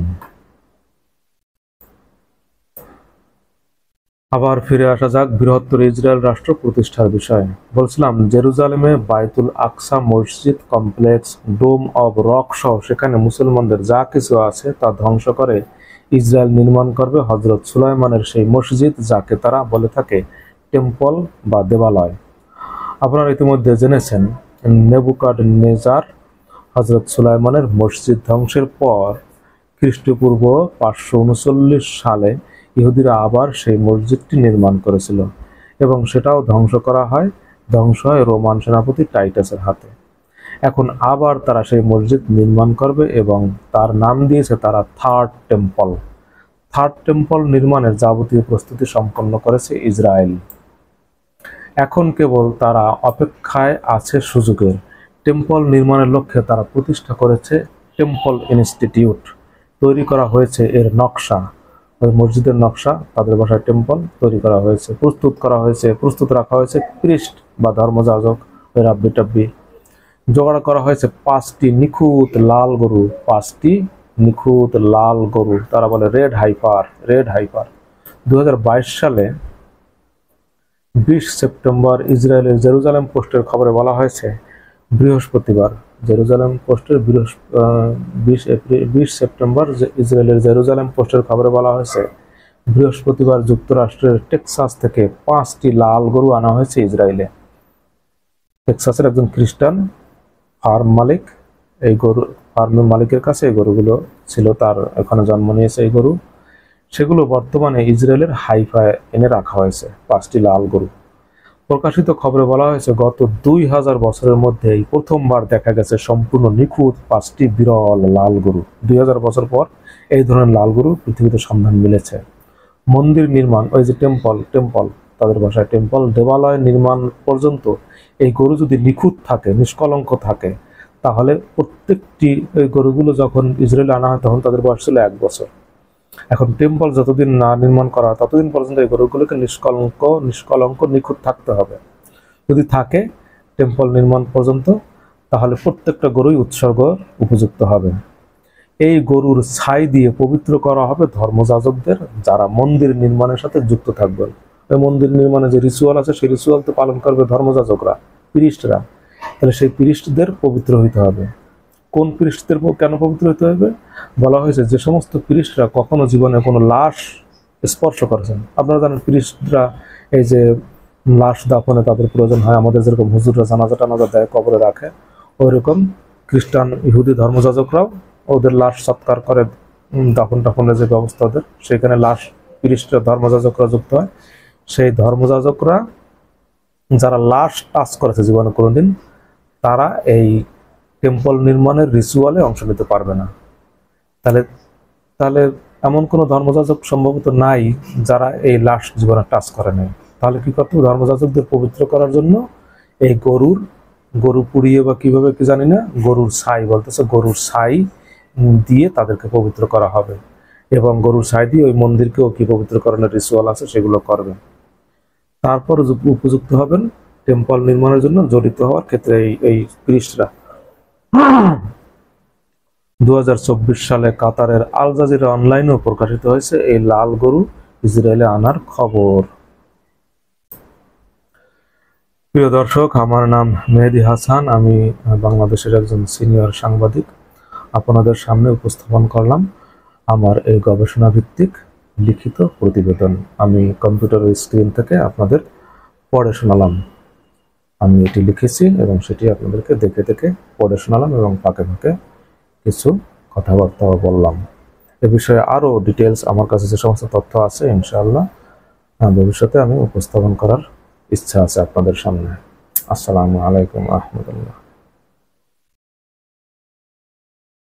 আবার ফিরে আসা যাক বৃহত্তর ইসরায়েল রাষ্ট্র প্রতিষ্ঠার বিষয়ে। বলছিলাম, জেরুজালেমে বাইতুল আকসা মসজিদ কমপ্লেক্স, ডোম অব রক সহ সেখানে মুসলমানদের যা কিছু আছে তা ধ্বংস করে ইসরায়েল নির্মাণ করবে হজরত সুলাইমানের সেই মসজিদ, যাকে তারা বলে থাকে টেম্পল বা দেবালয়। আপনারা ইতিমধ্যে জেনেছেন, নেবুকাডনেজার হজরত সুলাইমানের মসজিদ ধ্বংসের পর খ্রিস্টপূর্ব 539 সালে ইহুদিরা আবার সেই মসজিদটি নির্মাণ করেছিল, এবং সেটাও ধ্বংস হয় রোমান সেনাপতি টাইটাসের হাতে। এখন আবার তারা সেই মসজিদ নির্মাণ করবে, এবং তার নাম দিয়েছে তারা থার্ড টেম্পল। থার্ড টেম্পল নির্মাণের যাবতীয় প্রস্তুতি সম্পন্ন করেছে ইসরায়েল। এখন কেবল তারা অপেক্ষায় আছে সুযোগের। টেম্পল নির্মাণের লক্ষ্যে তারা প্রতিষ্ঠা করেছে টেম্পল ইনস্টিটিউট। তৈরি করা হয়েছে এর নকশা, ওই মসজিদের নকশা, তাদের ভাষায় টেম্পল তৈরি করা হয়েছে, প্রস্তুত রাখা হয়েছে প্রিস্ট বা ধর্মযাজক, ওই রাব্বি টাব্বি। জোগাড় করা হয়েছে 5টি নিখুঁত লাল গরু, 5টি নিখুঁত লাল গরু, তারা বলে রেড হাইপার। 2022 সালে 20 সেপ্টেম্বর ইসরায়েলের জেরুজালেম পোস্টের খবরে বলা হয়েছে, বৃহস্পতিবার জেরুজালেম পোস্টের 20 সেপ্টেম্বর ইসরায়েলের জেরুজালেম পোস্টের খবরে বলা হয়েছে, বৃহস্পতিবার যুক্তরাষ্ট্রের টেক্সাস থেকে 5টি লাল গরু আনা হয়েছে ইসরায়েলে। টেক্সাসের একজন খ্রিস্টান ফার্ম মালিক, এই গরু ফার্মের মালিকের কাছে এই গরুগুলো ছিল, তার এখানে জন্ম নিয়েছে এই গরু। সেগুলো বর্তমানে ইসরায়েলের হাইফায় এনে রাখা হয়েছে, 5টি লাল গরু। প্রকাশিত খবরে বলা হয়েছে, গত 2000 বছরের মধ্যে এই প্রথমবার দেখা গেছে সম্পূর্ণ নিখুঁত 5টি বিরল লাল গরু। 2000 বছর পর এই ধরনের লাল গরু পৃথিবীতে সন্ধান মিলেছে। মন্দির নির্মাণ, ওই যে টেম্পল তাদের ভাষায় টেম্পল, দেবালয় নির্মাণ পর্যন্ত এই গরু যদি নিখুঁত থাকে, নিষ্কলঙ্ক থাকে, তাহলে প্রত্যেকটি এই গরুগুলো যখন ইসরায়েলে আনা হয় তখন তাদের বয়স ছিল 1 বছর। এখন টেম্পল যতদিন না নির্মাণ করা হয় ততদিন পর্যন্ত এই গরুগুলোকে নিষ্কলঙ্ক নিখুঁত থাকতে হবে। যদি থাকে টেম্পল নির্মাণ পর্যন্ত, তাহলে প্রত্যেকটা গরুই উৎসর্গ উপযুক্ত হবে। এই গরুর ছাই দিয়ে পবিত্র করা হবে ধর্মযাজকদের, যারা মন্দির নির্মাণের সাথে যুক্ত থাকবেন। ওই মন্দির নির্মাণে যে রিচুয়াল আছে সেই রিচুয়াল তো পালন করবে ধর্মযাজকরা, প্রিস্টরা। তাহলে সেই প্রিস্টদের পবিত্র হইতে হবে। কোন প্রিস্টদের কেন পবিত্র হইতে হবে? বলা হয়েছে যে সমস্ত প্রিস্টরা কখনো জীবনে কোনো লাশ স্পর্শ করেছেন। আপনারা জানেন প্রিস্টরা এই যে লাশ দাফনে তাদের প্রয়োজন হয়, আমাদের যেরকম হুজুররা জানাজা টানাজা দেয়, কবরে রাখে, ওইরকম খ্রিস্টান ইহুদি ধর্মযাজকরাও ওদের লাশ সৎকার করে, দাফন টাফনের যে ব্যবস্থা ওদের, সেখানে লাশ প্রিস্টরা ধর্মযাজকরা যুক্ত হয়। সেই ধর্মযাজকরা যারা লাশ টাচ করেছে জীবনে কোনোদিন, তারা এই টেম্পল নির্মাণের রিচুয়ালে অংশ নিতে পারবে না। তাহলে এমন কোনো ধর্মযাজক সম্ভবত নাই যারা এই লাশ জীবনে টাচ করে নাই। তাহলে কি করতে হবে? ধর্মযাজকদের পবিত্র করার জন্য এই গরু পুড়িয়ে বা কিভাবে কি জানি না, গরুর ছাই বলতেছে, গরুর ছাই দিয়ে তাদেরকে পবিত্র করা হবে, এবং গরুর ছাই দিয়ে ওই মন্দিরকেও কি পবিত্রকরণের রিচুয়াল আছে সেগুলো করবে। তারপর উপযুক্ত হবেন টেম্পল নির্মাণের জন্য জড়িত হওয়ার ক্ষেত্রে এই প্রিস্টরা। 2024 সালে কাতারের আল জাজিরা অনলাইনেও প্রকাশিত হয়েছে এই লাল গরু ইসরায়েলে আনার খবর। প্রিয় দর্শক, আমার নাম মেহেদী হাসান, আমি বাংলাদেশের একজন সিনিয়র সাংবাদিক। আপনাদের সামনে উপস্থাপন করলাম আমার এই গবেষণা ভিত্তিক লিখিত প্রতিবেদন। আমি কম্পিউটারের স্ক্রিন থেকে আপনাদের পড়ে শোনালাম। আমি এটি লিখেছি এবং সেটি আপনাদেরকে দেখে দেখে পড়ে শোনালাম এবং ফাঁকে ফাঁকে কিছু কথাবার্তাও বললাম। এ বিষয়ে আরও ডিটেলস আমার কাছে যে সমস্ত তথ্য আছে, ইনশাআল্লাহ ভবিষ্যতে আমি উপস্থাপন করার ইচ্ছা আছে আপনাদের সামনে। আসসালামু আলাইকুম রহমতুল্লাহ।